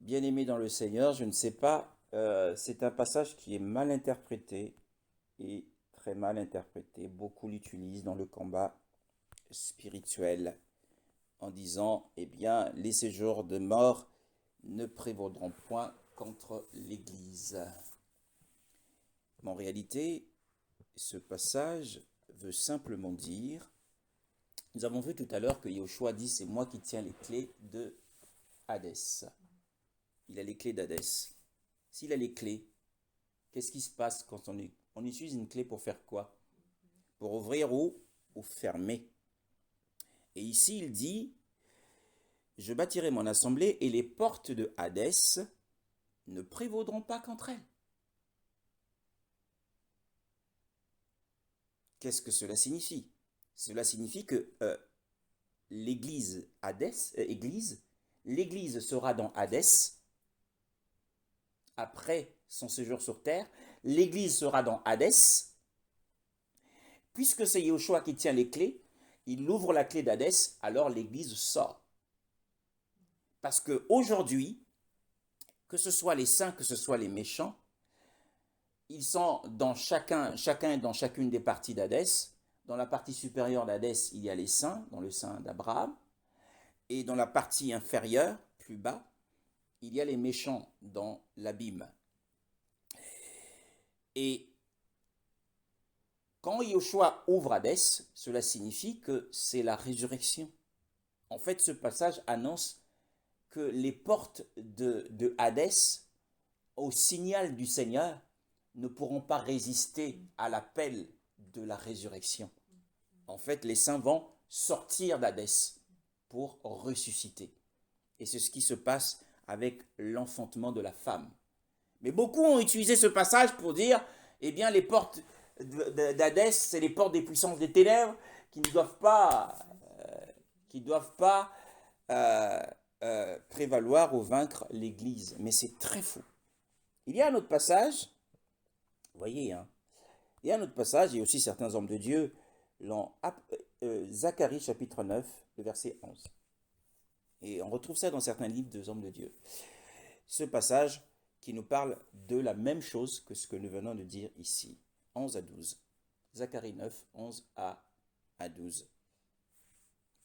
je ne sais pas, c'est un passage qui est mal interprété et très mal interprété. Beaucoup l'utilisent dans le combat spirituel en disant, eh bien, les séjours de mort ne prévaudront point contre l'Église. Mais en réalité, ce passage veut simplement dire, nous avons vu tout à l'heure que Yoshua dit, c'est moi qui tiens les clés de Hadès. Il a les clés d'Hadès. S'il a les clés, qu'est-ce qui se passe quand on utilise une clé pour faire quoi? pour ouvrir ou fermer. Et ici, il dit, je bâtirai mon assemblée et les portes de Hadès ne prévaudront pas contre elles. Qu'est-ce que cela signifie? Cela signifie que l'église sera dans Hadès après son séjour sur terre. L'église sera dans Hadès. Puisque c'est Yahushua qui tient les clés, il ouvre la clé d'Hadès, alors l'église sort. Parce qu'aujourd'hui, que ce soit les saints, que ce soit les méchants, ils sont dans chacun dans chacune des parties d'Hadès. Dans la partie supérieure d'Hadès, il y a les saints, dans le sein d'Abraham. Et dans la partie inférieure, plus bas, il y a les méchants dans l'abîme. Et quand Yahushua ouvre Hadès, cela signifie que c'est la résurrection. En fait, ce passage annonce que les portes de Hadès, au signal du Seigneur, ne pourront pas résister à l'appel de la résurrection. En fait, les saints vont sortir d'Hadès pour ressusciter. Et c'est ce qui se passe avec l'enfantement de la femme. Mais beaucoup ont utilisé ce passage pour dire, eh bien, les portes d'Hadès, c'est les portes des puissances des ténèbres qui ne doivent pas prévaloir ou vaincre l'Église. Mais c'est très faux. Il y a un autre passage, vous voyez, hein, il y a un autre passage, et aussi certains hommes de Dieu, Zacharie chapitre 9, le verset 11. Et on retrouve ça dans certains livres des hommes de Dieu. Ce passage qui nous parle de la même chose que ce que nous venons de dire ici. 11 à 12. Zacharie 9, 11 à 12.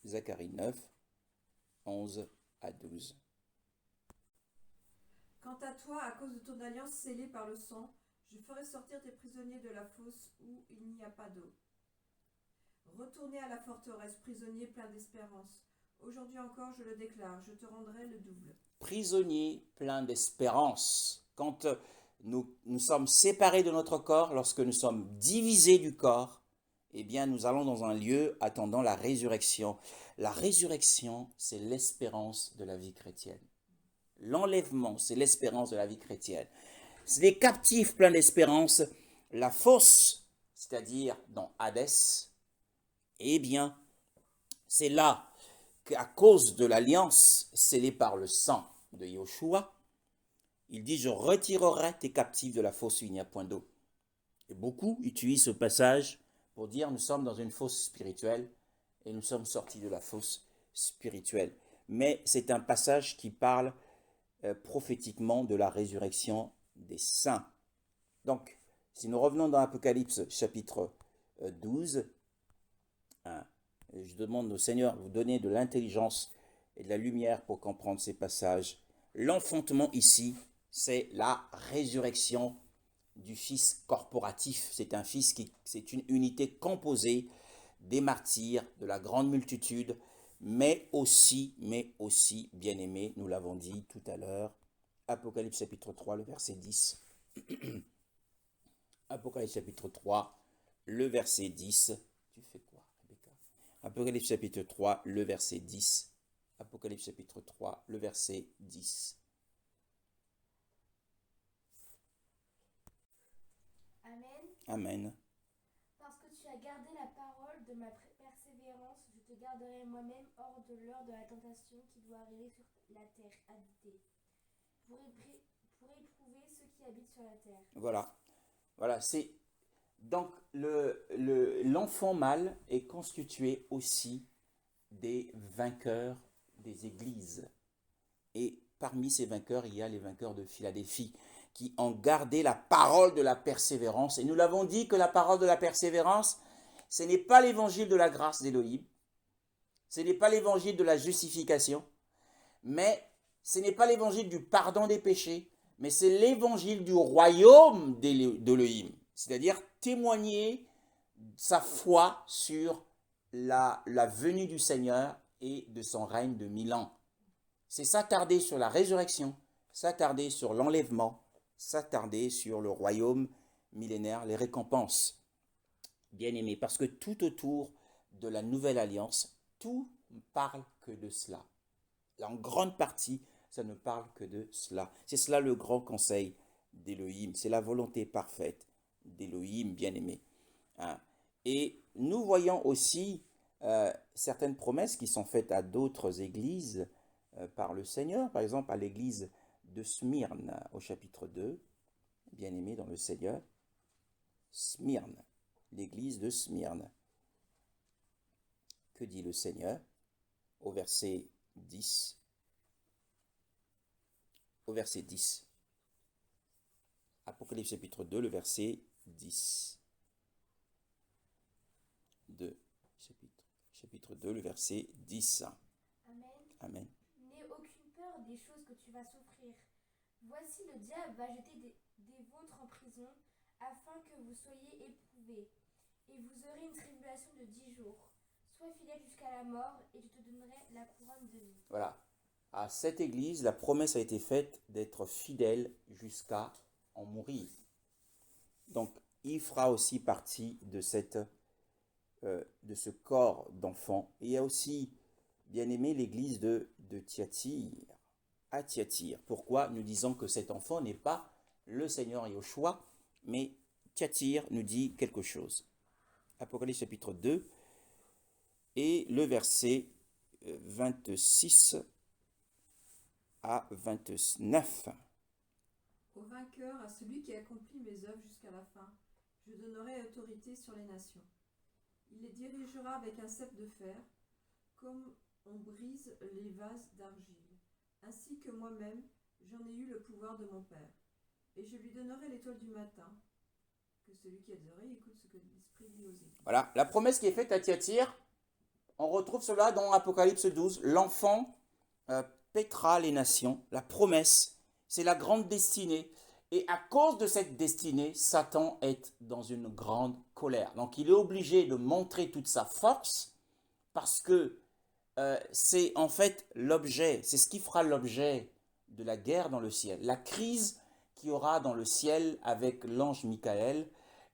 Zacharie 9, 11 à 12. Quant à toi, à cause de ton alliance scellée par le sang, je ferai sortir tes prisonniers de la fosse où il n'y a pas d'eau. Retournez à la forteresse, prisonniers pleins d'espérance. Aujourd'hui encore, je le déclare, je te rendrai le double. Prisonniers pleins d'espérance. Quand nous sommes séparés de notre corps, lorsque nous sommes divisés du corps, eh bien, nous allons dans un lieu attendant la résurrection. La résurrection, c'est l'espérance de la vie chrétienne. L'enlèvement, c'est l'espérance de la vie chrétienne. C'est les captifs pleins d'espérance. La fosse, c'est-à-dire dans Hadès, eh bien, c'est là qu'à cause de l'alliance scellée par le sang de Yahushua, il dit, je retirerai tes captifs de la fosse où il n'y a point d'eau. Et beaucoup utilisent ce passage pour dire, nous sommes dans une fosse spirituelle et nous sommes sortis de la fosse spirituelle. Mais c'est un passage qui parle prophétiquement de la résurrection des saints. Donc, si nous revenons dans Apocalypse chapitre 12, je demande au Seigneur de vous donner de l'intelligence et de la lumière pour comprendre ces passages. L'enfantement ici, c'est la résurrection du Fils corporatif. C'est un Fils c'est une unité composée des martyrs, de la grande multitude, mais aussi, bien-aimés, nous l'avons dit tout à l'heure, Apocalypse chapitre 3, le verset 10. Apocalypse chapitre 3, le verset 10. Tu fais quoi, Rebecca? Apocalypse chapitre 3, le verset 10. Apocalypse chapitre 3, le verset 10. Amen. Amen. Parce que tu as gardé la parole de ma persévérance, je te garderai moi-même hors de l'heure de la tentation qui doit arriver sur la terre habitée, pour éprouver ceux qui habitent sur la terre. Voilà, c'est donc l'enfant mâle est constitué aussi des vainqueurs des églises. Et parmi ces vainqueurs, il y a les vainqueurs de Philadelphie qui ont gardé la parole de la persévérance. Et nous l'avons dit que la parole de la persévérance, ce n'est pas l'évangile de la grâce d'Élohim, ce n'est pas l'évangile de la justification, mais ce n'est pas l'évangile du pardon des péchés, mais c'est l'évangile du royaume d'Élohim. C'est-à-dire témoigner sa foi sur la venue du Seigneur et de son règne de 1000 ans. C'est s'attarder sur la résurrection, s'attarder sur l'enlèvement, s'attarder sur le royaume millénaire, les récompenses. bien-aimés, parce que tout autour de la nouvelle alliance, tout ne parle que de cela. En grande partie, ça ne parle que de cela. C'est cela le grand conseil d'Élohim. C'est la volonté parfaite d'Élohim, bien-aimé. Hein. Et nous voyons aussi certaines promesses qui sont faites à d'autres églises par le Seigneur. Par exemple, à l'église de Smyrne, au chapitre 2, bien-aimé dans le Seigneur. Smyrne, l'église de Smyrne. Que dit le Seigneur au verset 10? Au verset 10. Apocalypse chapitre 2, le verset 10. 2, chapitre 2, le verset 10. Amen. Amen. N'aie aucune peur des choses que tu vas souffrir. Voici le diable va jeter des vôtres en prison, afin que vous soyez éprouvés. Et vous aurez une tribulation de 10 jours. Sois fidèle jusqu'à la mort, et je te donnerai la couronne de vie. Voilà. À cette église, la promesse a été faite d'être fidèle jusqu'à en mourir. Donc, il fera aussi partie de ce corps d'enfant. Et il y a aussi, bien aimé, l'église de Thyatire, à Thyatire. Pourquoi nous disons que cet enfant n'est pas le Seigneur Yahushua, mais Thyatire nous dit quelque chose. Apocalypse chapitre 2 et le verset 26 à 29. Au vainqueur, à celui qui accomplit mes œuvres jusqu'à la fin, je donnerai autorité sur les nations. Il les dirigera avec un cep de fer, comme on brise les vases d'argile. Ainsi que moi-même, j'en ai eu le pouvoir de mon Père. Et je lui donnerai l'étoile du matin. Que celui qui a des oreilles écoute ce que l'Esprit dit aux églises. Voilà, la promesse qui est faite à Thyatire, on retrouve cela dans Apocalypse 12. L'enfant paîtra les nations. La promesse, c'est la grande destinée. Et à cause de cette destinée, Satan est dans une grande colère. Donc il est obligé de montrer toute sa force parce que c'est en fait l'objet, c'est ce qui fera l'objet de la guerre dans le ciel. La crise qu'il y aura dans le ciel avec l'ange Michael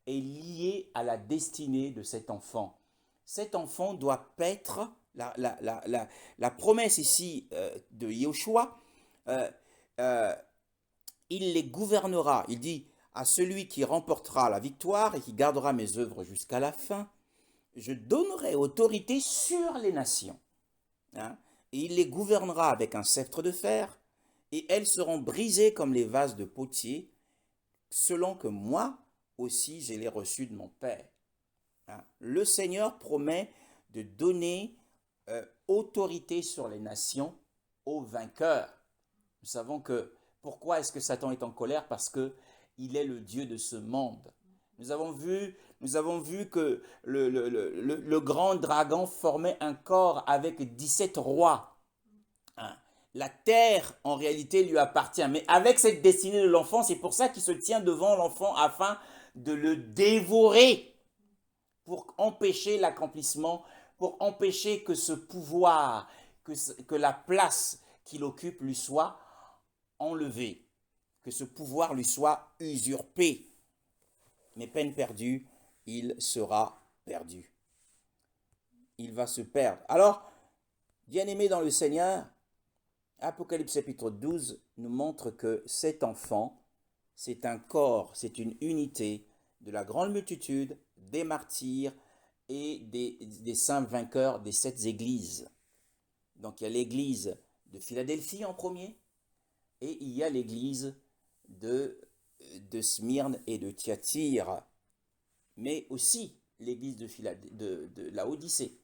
est liée à la destinée de cet enfant. Cet enfant doit paître, la promesse ici de Yahushua, il les gouvernera. Il dit à celui qui remportera la victoire et qui gardera mes œuvres jusqu'à la fin, je donnerai autorité sur les nations. Hein, et il les gouvernera avec un sceptre de fer, et elles seront brisées comme les vases de potier, selon que moi aussi j'ai les reçus de mon Père. Hein, le Seigneur promet de donner autorité sur les nations aux vainqueurs. Nous savons que pourquoi est-ce que Satan est en colère? Parce que il est le Dieu de ce monde. Nous avons vu que le grand dragon formait un corps avec 17 rois. Hein. La terre, en réalité, lui appartient. Mais avec cette destinée de l'enfant, c'est pour ça qu'il se tient devant l'enfant afin de le dévorer pour empêcher l'accomplissement, pour empêcher que ce pouvoir, que la place qu'il occupe lui soit enlevée, que ce pouvoir lui soit usurpé. Mais peine perdue, il sera perdu. Il va se perdre. Alors, bien-aimé dans le Seigneur, Apocalypse chapitre 12 nous montre que cet enfant, c'est un corps, c'est une unité de la grande multitude des martyrs et des saints vainqueurs des 7 églises. Donc il y a l'église de Philadelphie en premier, et il y a l'église de Smyrne et de Thyatire, mais aussi l'église de Laodicée.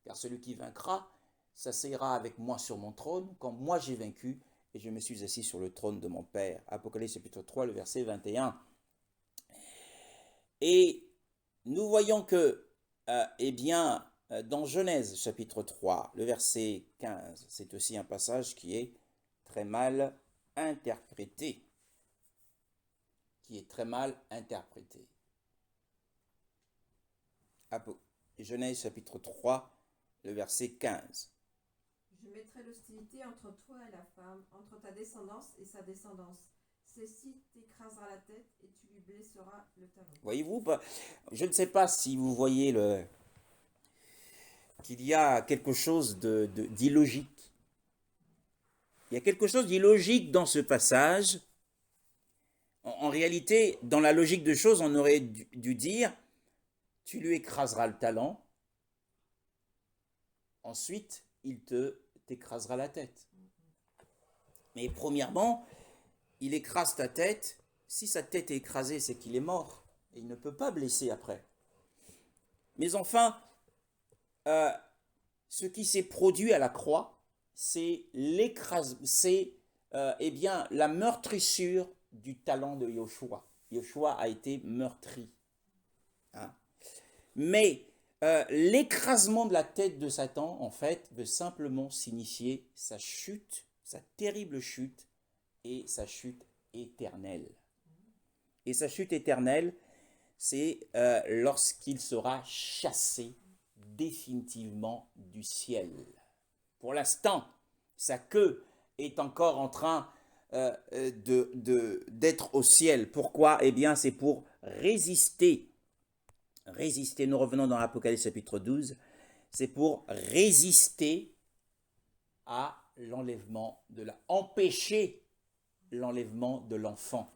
Car celui qui vaincra s'asseyra avec moi sur mon trône, comme moi j'ai vaincu, et je me suis assis sur le trône de mon Père. Apocalypse chapitre 3, le verset 21. Et nous voyons que, dans Genèse chapitre 3, le verset 15, c'est aussi un passage qui est très mal interprété. Genèse chapitre 3, le verset 15. Je mettrai l'hostilité entre toi et la femme, entre ta descendance et sa descendance. celle-ci t'écrasera la tête et tu lui blesseras le talon. Voyez-vous, je ne sais pas si vous voyez qu'il y a quelque chose d'illogique. Il y a quelque chose d'illogique dans ce passage. En réalité, dans la logique de choses, on aurait dû dire, tu lui écraseras le talon, ensuite, il t'écrasera la tête. Mais premièrement, il écrase ta tête. Si sa tête est écrasée, c'est qu'il est mort. Et il ne peut pas blesser après. Mais enfin, ce qui s'est produit à la croix, c'est eh bien, la meurtrissure du talon de Yoshua. Yoshua a été meurtri. Hein. Mais l'écrasement de la tête de Satan, en fait, veut simplement signifier sa chute, sa terrible chute et sa chute éternelle. Et sa chute éternelle, c'est lorsqu'il sera chassé définitivement du ciel. Pour l'instant, sa queue est encore en train d'être au ciel. Pourquoi? Eh bien, c'est pour résister. Résister, nous revenons dans l'Apocalypse chapitre 12, c'est pour résister à l'enlèvement empêcher l'enlèvement de l'enfant.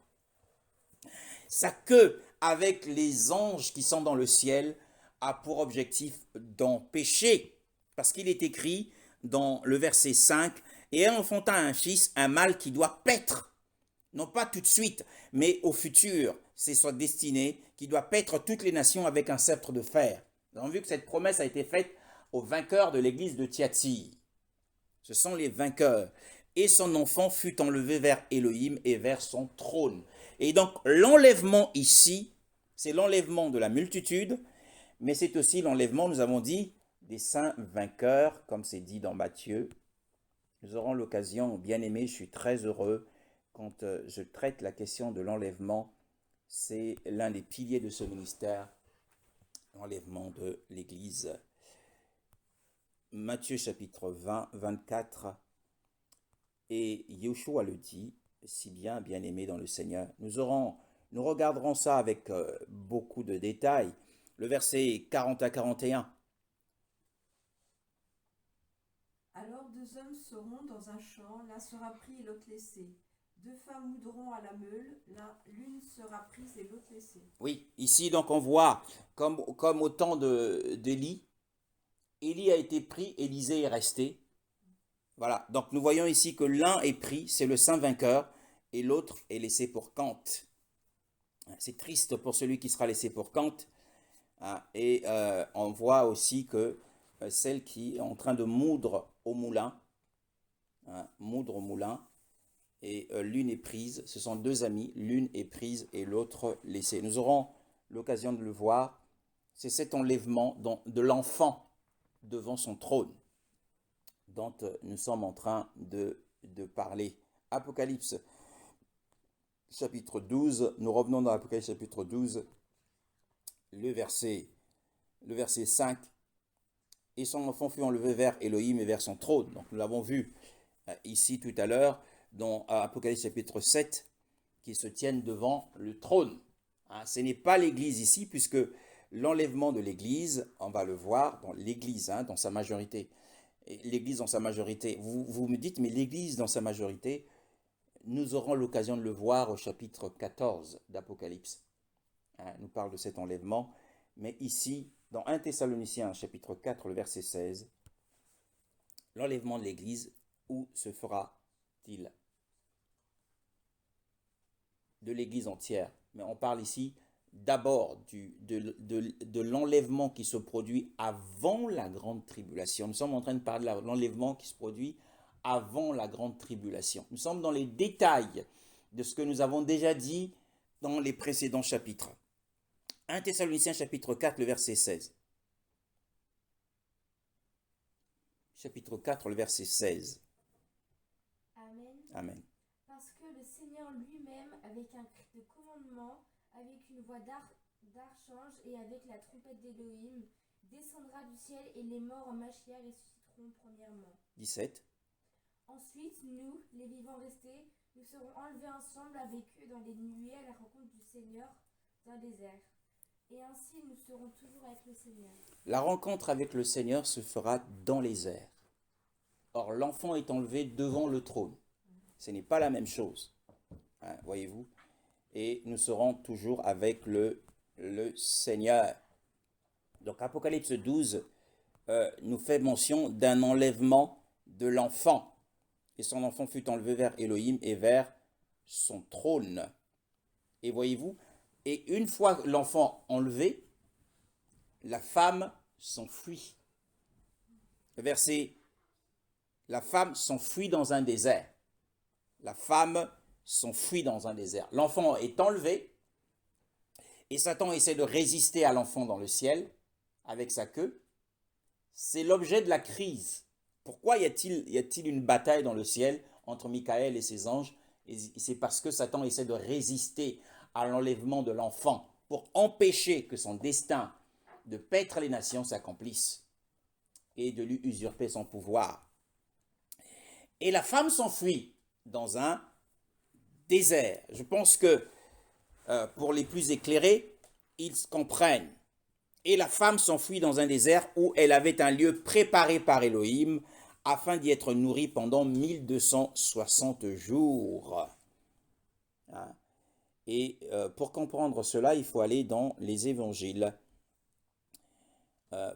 Sa queue, avec les anges qui sont dans le ciel, a pour objectif d'empêcher, parce qu'il est écrit dans le verset 5, « Et elle enfanta un fils, un mâle qui doit paître ». Non pas tout de suite, mais au futur, c'est sa destinée, qui doit paître toutes les nations avec un sceptre de fer. Nous avons vu que cette promesse a été faite aux vainqueurs de l'église de Thyatire. Ce sont les vainqueurs. Et son enfant fut enlevé vers Élohim et vers son trône. Et donc l'enlèvement ici, c'est l'enlèvement de la multitude, mais c'est aussi l'enlèvement, nous avons dit, des saints vainqueurs, comme c'est dit dans Matthieu. Nous aurons l'occasion, bien aimé, je suis très heureux, quand je traite la question de l'enlèvement, c'est l'un des piliers de ce ministère, l'enlèvement de l'Église. Matthieu chapitre 20, 24, et Yoshua le dit, si bien aimé dans le Seigneur. Nous regarderons ça avec beaucoup de détails. Le verset 40 à 41. Alors 2 hommes seront dans un champ, l'un sera pris et l'autre laissé. 2 femmes moudront à la meule, l'une sera prise et l'autre laissée. Oui, ici donc on voit, comme au temps d'Élie, Élie a été pris, Élisée est resté. Voilà, donc nous voyons ici que l'un est pris, c'est le saint vainqueur, et l'autre est laissé pour compte. C'est triste pour celui qui sera laissé pour compte. Et on voit aussi que celle qui est en train de moudre au moulin, et l'une est prise, ce sont 2 amis, l'une est prise et l'autre laissée. Nous aurons l'occasion de le voir, c'est cet enlèvement de l'enfant devant son trône dont nous sommes en train de parler. Apocalypse chapitre 12, nous revenons dans l'Apocalypse chapitre 12, le verset 5, « Et son enfant fut enlevé vers Élohim et vers son trône ». Donc nous l'avons vu ici tout à l'heure dans Apocalypse chapitre 7, qui se tiennent devant le trône. Ce n'est pas l'Église ici, puisque l'enlèvement de l'Église, on va le voir dans l'Église, dans sa majorité. L'Église dans sa majorité, vous me dites, mais l'Église dans sa majorité, nous aurons l'occasion de le voir au chapitre 14 d'Apocalypse. Nous parle de cet enlèvement, mais ici, dans 1 Thessaloniciens chapitre 4, le verset 16, l'enlèvement de l'Église, où se fera-t-il? De l'Église entière. Mais on parle ici d'abord de l'enlèvement qui se produit avant la grande tribulation. Nous sommes en train de parler de l'enlèvement qui se produit avant la grande tribulation. Nous sommes dans les détails de ce que nous avons déjà dit dans les précédents chapitres. 1 Thessaloniciens chapitre 4, le verset 16. Chapitre 4, le verset 16. Amen. Amen. Parce que le Seigneur lui-même, avec un cri de commandement, avec une voix d'archange et avec la trompette d'Élohim, descendra du ciel et les morts en Machia ressusciteront premièrement. 17. Ensuite, nous, les vivants restés, Nous serons enlevés ensemble avec eux dans les nuées à la rencontre du Seigneur dans le désert. Et ainsi nous serons toujours avec le Seigneur. La rencontre avec le Seigneur se fera dans les airs. Or, l'enfant est enlevé devant le trône. Ce n'est pas la même chose, hein, voyez-vous. Et nous serons toujours avec le Seigneur. Donc, Apocalypse 12 nous fait mention d'un enlèvement de l'enfant. Et son enfant fut enlevé vers Élohim et vers son trône. Et voyez-vous, et une fois l'enfant enlevé, la femme s'enfuit. Verset, la femme s'enfuit dans un désert. La femme s'enfuit dans un désert. L'enfant est enlevé et Satan essaie de résister à l'enfant dans le ciel avec sa queue. C'est l'objet de la crise. Pourquoi y a-t-il une bataille dans le ciel entre Michael et ses anges? Et c'est parce que Satan essaie de résister à l'enlèvement de l'enfant pour empêcher que son destin de paître les nations s'accomplisse et de lui usurper son pouvoir. Et la femme s'enfuit dans un désert. Je pense que pour les plus éclairés, ils comprennent. Et la femme s'enfuit dans un désert où elle avait un lieu préparé par Élohim afin d'y être nourrie pendant 1260 jours. Hein? Et pour comprendre cela, il faut aller dans les évangiles.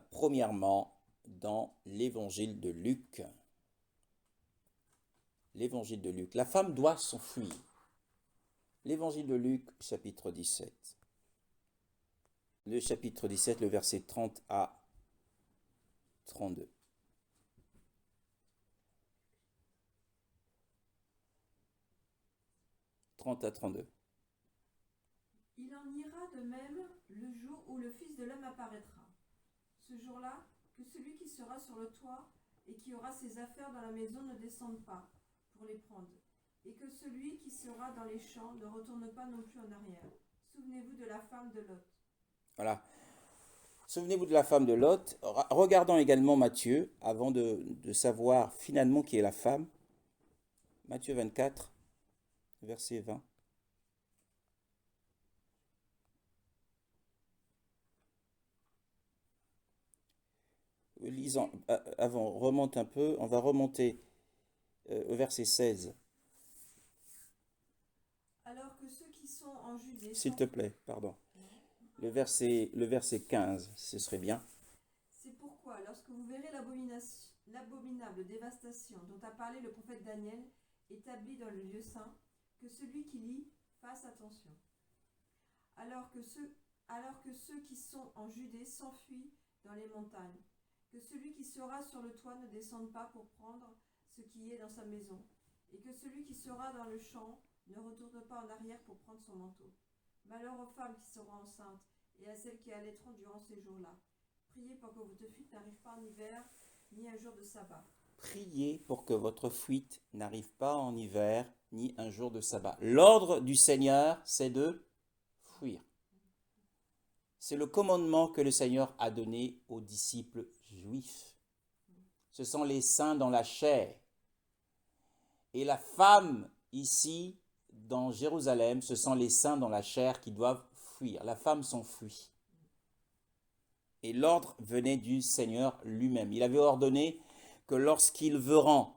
Premièrement, dans l'évangile de Luc. L'évangile de Luc. La femme doit s'enfuir. L'évangile de Luc, chapitre 17. Le chapitre 17, le verset 30 à 32. À 32. Il en ira de même le jour où le Fils de l'homme apparaîtra. Ce jour-là, que celui qui sera sur le toit et qui aura ses affaires dans la maison ne descende pas pour les prendre, et que celui qui sera dans les champs ne retourne pas non plus en arrière. Souvenez-vous de la femme de Lot. Voilà. Souvenez-vous de la femme de Lot. Regardons également Matthieu, avant de savoir finalement qui est la femme. Matthieu 24, verset 20. Lisons, avant, remonte un peu, on va remonter au verset 16. Alors que ceux qui sont en Judée... S'il te plaît, pardon. Le verset 15, ce serait bien. C'est pourquoi, lorsque vous verrez l'abominable dévastation dont a parlé le prophète Daniel, établi dans le lieu saint, que celui qui lit fasse attention. Alors que ceux qui sont en Judée s'enfuient dans les montagnes, que celui qui sera sur le toit ne descende pas pour prendre ce qui est dans sa maison, et que celui qui sera dans le champ ne retourne pas en arrière pour prendre son manteau. Malheur aux femmes qui seront enceintes et à celles qui allaiteront durant ces jours-là. Priez pour que votre fuite n'arrive pas en hiver, ni un jour de sabbat. Priez pour que votre fuite n'arrive pas en hiver, ni un jour de sabbat. L'ordre du Seigneur, c'est de fuir. C'est le commandement que le Seigneur a donné aux disciples juifs. Ce sont les saints dans la chair. Et la femme, ici, dans Jérusalem, ce sont les saints dans la chair qui doivent fuir. La femme s'enfuit. Et l'ordre venait du Seigneur lui-même. Il avait ordonné que lorsqu'ils verront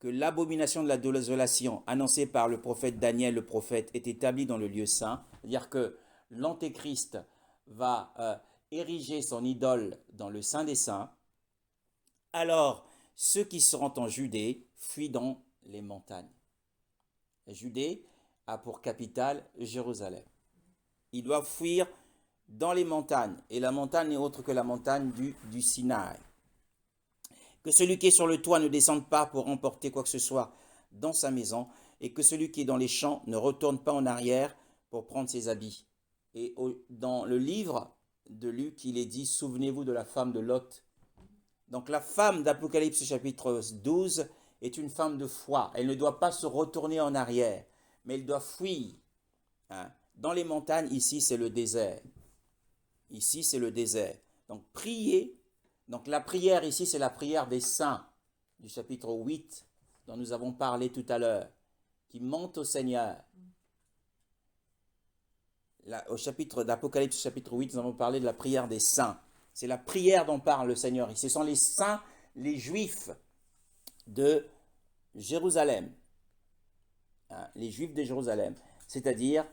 que l'abomination de la désolation annoncée par le prophète Daniel, le prophète, est établie dans le lieu saint, c'est-à-dire que l'Antéchrist va ériger son idole dans le Saint des Saints, alors ceux qui seront en Judée fuient dans les montagnes. La Judée a pour capitale Jérusalem. Ils doivent fuir dans les montagnes, et la montagne n'est autre que la montagne du Sinaï. Que celui qui est sur le toit ne descende pas pour emporter quoi que ce soit dans sa maison, et que celui qui est dans les champs ne retourne pas en arrière pour prendre ses habits. Et dans le livre de Luc, il est dit, souvenez-vous de la femme de Lot. Donc la femme d'Apocalypse chapitre 12 est une femme de foi. Elle ne doit pas se retourner en arrière, mais elle doit fuir. Hein. Dans les montagnes, ici, c'est le désert. Ici, c'est le désert. Donc priez. Donc la prière ici, c'est la prière des saints du chapitre 8 dont nous avons parlé tout à l'heure, qui montent au Seigneur. Là, au chapitre d'Apocalypse, chapitre 8, nous avons parlé de la prière des saints. C'est la prière dont parle le Seigneur. Et ce sont les saints, les Juifs de Jérusalem. Hein, les Juifs de Jérusalem, c'est-à-dire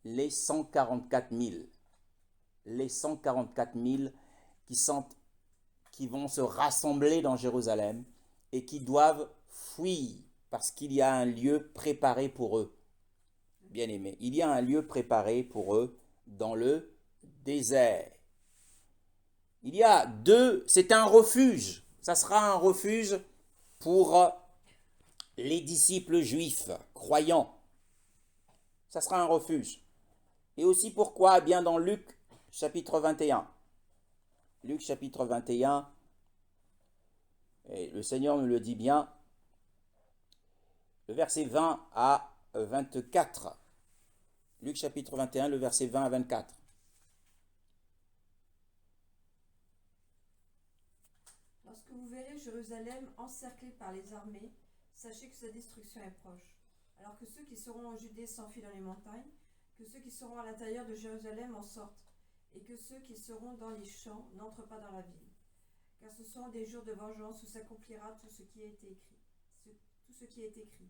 les 144 000. Les 144 000 qui vont se rassembler dans Jérusalem et qui doivent fuir parce qu'il y a un lieu préparé pour eux. Bien-aimés, il y a un lieu préparé pour eux dans le désert. Il y a c'est un refuge. Ça sera un refuge pour les disciples juifs, croyants. Ça sera un refuge. Et aussi pourquoi? Eh bien dans Luc chapitre 21. Luc chapitre 21, et le Seigneur nous le dit bien, le verset 20 à 24. Luc chapitre 21, le verset 20 à 24. Lorsque vous verrez Jérusalem encerclée par les armées, sachez que sa destruction est proche. Alors que ceux qui seront en Judée s'enfuient dans les montagnes, que ceux qui seront à l'intérieur de Jérusalem en sortent, et que ceux qui seront dans les champs n'entrent pas dans la ville. Car ce sont des jours de vengeance où s'accomplira tout ce qui a été écrit. Tout ce qui est écrit.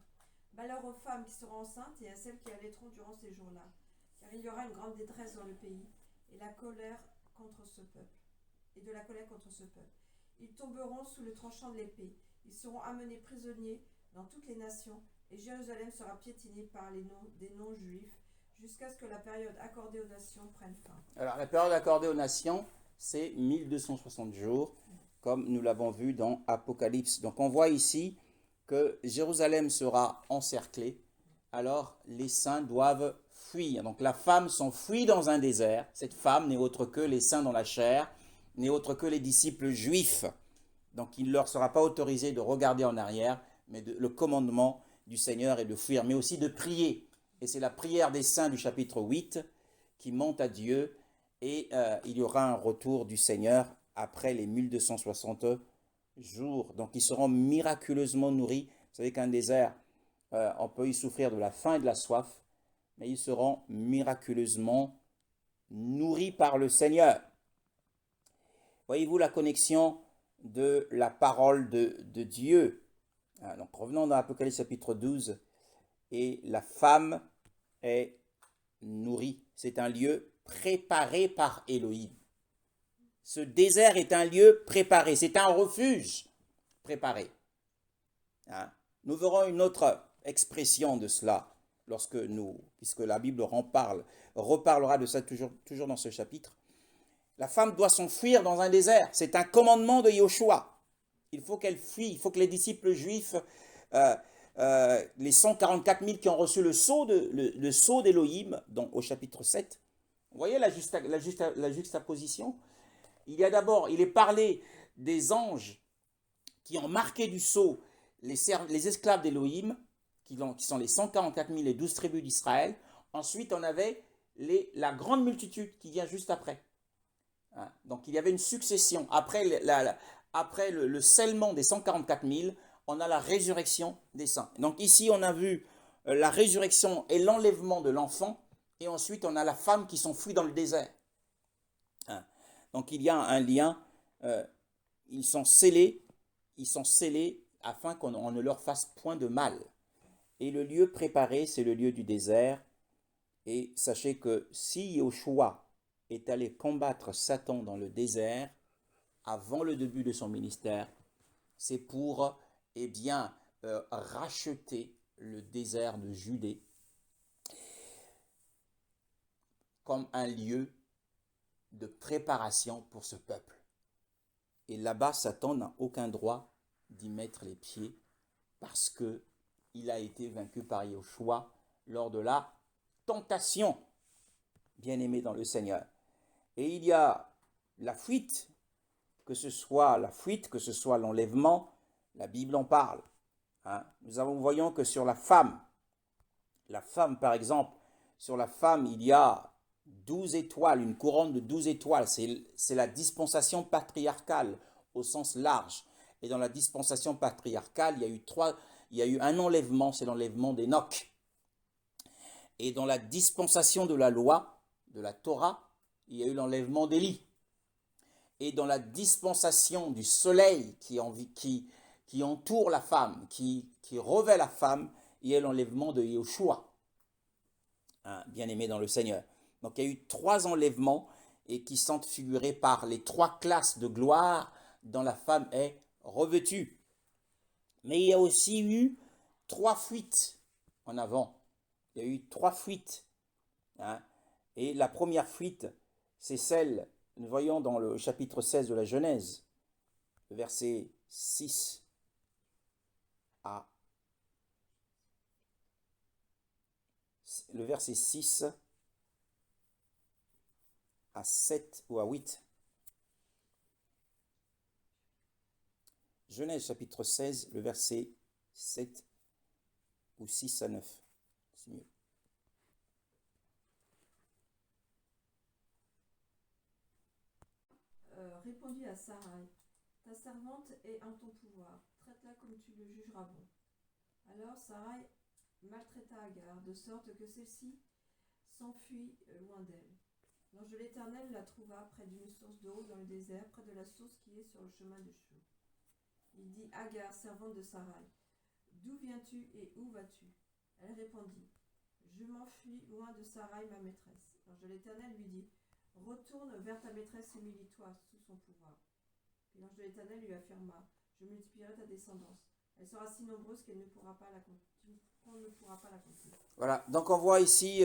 Malheur aux femmes qui seront enceintes et à celles qui allaiteront durant ces jours-là, car il y aura une grande détresse dans le pays, et la colère contre ce peuple. Et de la colère contre ce peuple. Ils tomberont sous le tranchant de l'épée. Ils seront amenés prisonniers dans toutes les nations, et Jérusalem sera piétinée par des non-juifs, jusqu'à ce que la période accordée aux nations prenne fin. Alors, la période accordée aux nations, c'est 1260 jours, comme nous l'avons vu dans Apocalypse. Donc, on voit ici que Jérusalem sera encerclée, alors les saints doivent fuir. Donc, la femme s'enfuit dans un désert. Cette femme n'est autre que les saints dans la chair, n'est autre que les disciples juifs. Donc, il ne leur sera pas autorisé de regarder en arrière, mais le commandement du Seigneur est de fuir, mais aussi de prier. Et c'est la prière des saints du chapitre 8 qui monte à Dieu et il y aura un retour du Seigneur après les 1260 jours. Donc ils seront miraculeusement nourris. Vous savez qu'un désert, on peut y souffrir de la faim et de la soif, mais ils seront miraculeusement nourris par le Seigneur. Voyez-vous la connexion de la parole de Dieu? Donc revenons dans Apocalypse chapitre 12. Et la femme est nourrie. C'est un lieu préparé par Élohim. Ce désert est un lieu préparé. C'est un refuge préparé. Hein? Nous verrons une autre expression de cela puisque la Bible reparlera de ça toujours dans ce chapitre. La femme doit s'enfuir dans un désert. C'est un commandement de Yoshua. Il faut qu'elle fuit. Il faut que les disciples juifs les 144 000 qui ont reçu le sceau d'Élohim, donc au chapitre 7. Vous voyez la juxtaposition? Il est parlé des anges qui ont marqué du sceau les esclaves d'Élohim, qui sont les 144 000 et 12 tribus d'Israël. Ensuite, on avait la grande multitude qui vient juste après. Hein? Donc, il y avait une succession. Après le scellement des 144 000, on a la résurrection des saints. Donc ici, on a vu la résurrection et l'enlèvement de l'enfant, et ensuite on a la femme qui s'enfuit dans le désert. Hein? Donc il y a un lien, ils sont scellés afin qu'on ne leur fasse point de mal. Et le lieu préparé, c'est le lieu du désert. Et sachez que si Yoshua est allé combattre Satan dans le désert, avant le début de son ministère, c'est pour racheter le désert de Judée comme un lieu de préparation pour ce peuple. Et là-bas, Satan n'a aucun droit d'y mettre les pieds parce qu'il a été vaincu par Yoshua lors de la tentation, bien-aimé dans le Seigneur. Et il y a la fuite, que ce soit l'enlèvement, la Bible en parle. Hein. Nous voyons que sur la femme par exemple, sur la femme, il y a 12 étoiles, une couronne de 12 étoiles. C'est la dispensation patriarcale au sens large. Et dans la dispensation patriarcale, il y a eu il y a eu un enlèvement, c'est l'enlèvement d'Enoch. Et dans la dispensation de la loi, de la Torah, il y a eu l'enlèvement d'Élie. Et dans la dispensation du soleil qui entoure la femme, qui revêt la femme, il y a eu l'enlèvement de Yahushua, hein, bien-aimé dans le Seigneur. Donc il y a eu 3 enlèvements et qui sont figurés par les 3 classes de gloire dont la femme est revêtue. Mais il y a aussi eu 3 fuites en avant. Il y a eu 3 fuites. Hein. Et la première fuite, c'est celle, nous voyons dans le chapitre 16 de la Genèse, le verset 6 à le verset 6 à 7 ou à 8. Genèse chapitre 16, le verset 7 ou 6 à 9. C'est mieux. Répondit à Sarai, ta servante est en ton pouvoir, traite-la comme tu le jugeras bon. Alors Sarai maltraita Agar, de sorte que celle-ci s'enfuit loin d'elle. L'ange de l'Éternel la trouva près d'une source d'eau dans le désert, près de la source qui est sur le chemin de Shur. Il dit, Agar, servante de Sarai, d'où viens-tu et où vas-tu? Elle répondit, je m'enfuis loin de Sarai, ma maîtresse. L'ange de l'Éternel lui dit, retourne vers ta maîtresse et humilie-toi sous son pouvoir. Puis l'ange de l'Éternel lui affirma, je multiplierai ta descendance. Elle sera si nombreuse qu'on ne pourra pas la compter. Voilà, donc on voit ici,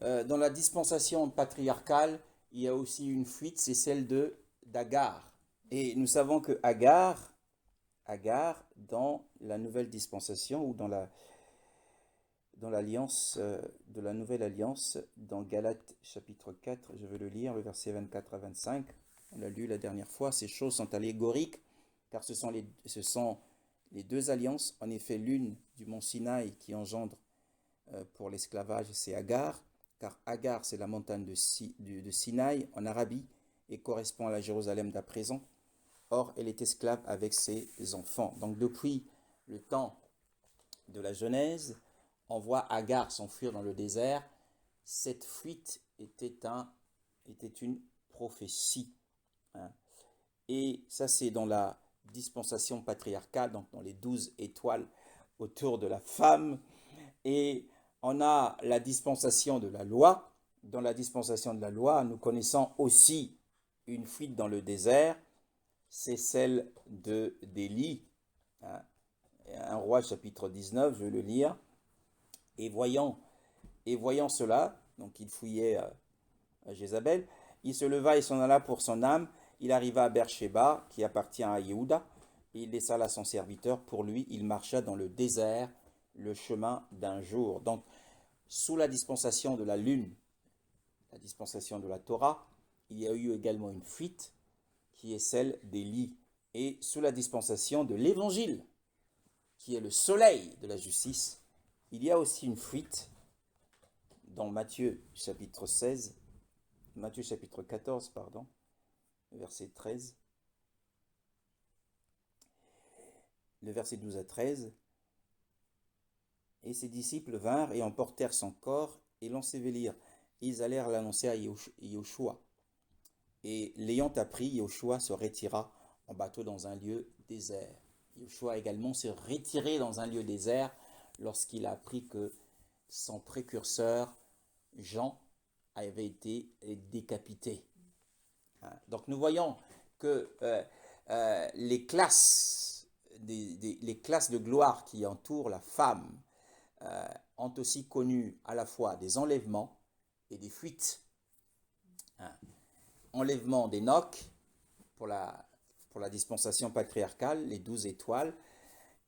dans la dispensation patriarcale, il y a aussi une fuite, c'est celle d'Agar. Et nous savons que Agar, dans la nouvelle dispensation ou dans l'alliance, de la nouvelle alliance, dans Galates chapitre 4, je vais le lire, le verset 24 à 25, on l'a lu la dernière fois, ces choses sont allégoriques, car ce sont les 2 alliances, en effet l'une du mont Sinaï qui engendre pour l'esclavage, c'est Agar, car Agar c'est la montagne de Sinaï en Arabie et correspond à la Jérusalem d'à présent. Or, elle est esclave avec ses enfants. Donc depuis le temps de la Genèse, on voit Agar s'enfuir dans le désert. Cette fuite était une prophétie. Hein. Et ça, c'est dans la dispensation patriarcale, donc dans les 12 étoiles autour de la femme. Et on a la dispensation de la loi. Dans la dispensation de la loi, nous connaissons aussi une fuite dans le désert. C'est celle d'Élie. Hein. 1 Roi chapitre 19, je vais le lire. Et voyant cela, donc il fouillait à Jézabel, il se leva et s'en alla pour son âme. Il arriva à Beersheba, qui appartient à Yehuda, et il laissa là son serviteur. Pour lui, il marcha dans le désert, le chemin d'un jour. Donc, sous la dispensation de la lune, la dispensation de la Torah, il y a eu également une fuite, qui est celle d'Élie. Et sous la dispensation de l'Évangile, qui est le soleil de la justice, il y a aussi une fuite dans Matthieu chapitre 14, verset 13, le verset 12 à 13. Et ses disciples vinrent et emportèrent son corps et l'ensevelirent. Ils allèrent l'annoncer à Yahushua. Et l'ayant appris, Yahushua se retira en bateau dans un lieu désert. Yahushua également s'est retiré dans un lieu désert lorsqu'il a appris que son précurseur, Jean, avait été décapité. Donc nous voyons que les classes de gloire qui entourent la femme ont aussi connu à la fois des enlèvements et des fuites. Enlèvement d'Enoch pour la dispensation patriarcale, les 12 étoiles,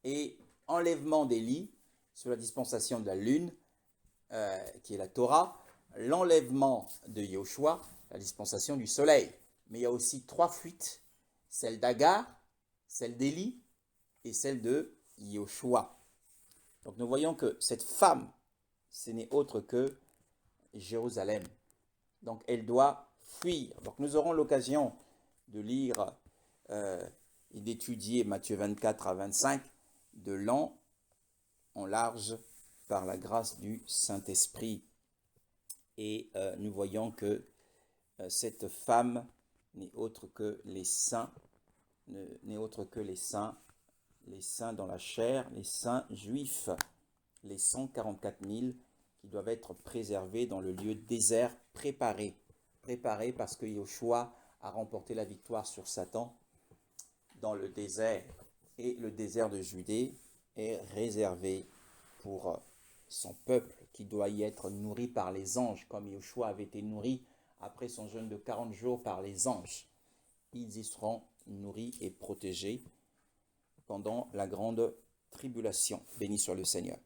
et enlèvement d'Élie sous la dispensation de la lune, qui est la Torah, l'enlèvement de Yahushua, la dispensation du soleil. Mais il y a aussi 3 fuites, celle d'Agar, celle d'Élie et celle de Yahushua. Donc nous voyons que cette femme, ce n'est autre que Jérusalem. Donc elle doit fuir. Donc nous aurons l'occasion de lire et d'étudier Matthieu 24 à 25 de l'an en large par la grâce du Saint-Esprit. Et nous voyons que cette femme n'est autre que les saints, les saints dans la chair, les saints juifs, les 144 000 qui doivent être préservés dans le lieu désert, préparés parce que Yoshua a remporté la victoire sur Satan dans le désert, et le désert de Judée est réservé pour son peuple qui doit y être nourri par les anges, comme Yoshua avait été nourri après son jeûne de 40 jours par les anges. Ils y seront nourris et protégés pendant la grande tribulation. Béni soit le Seigneur.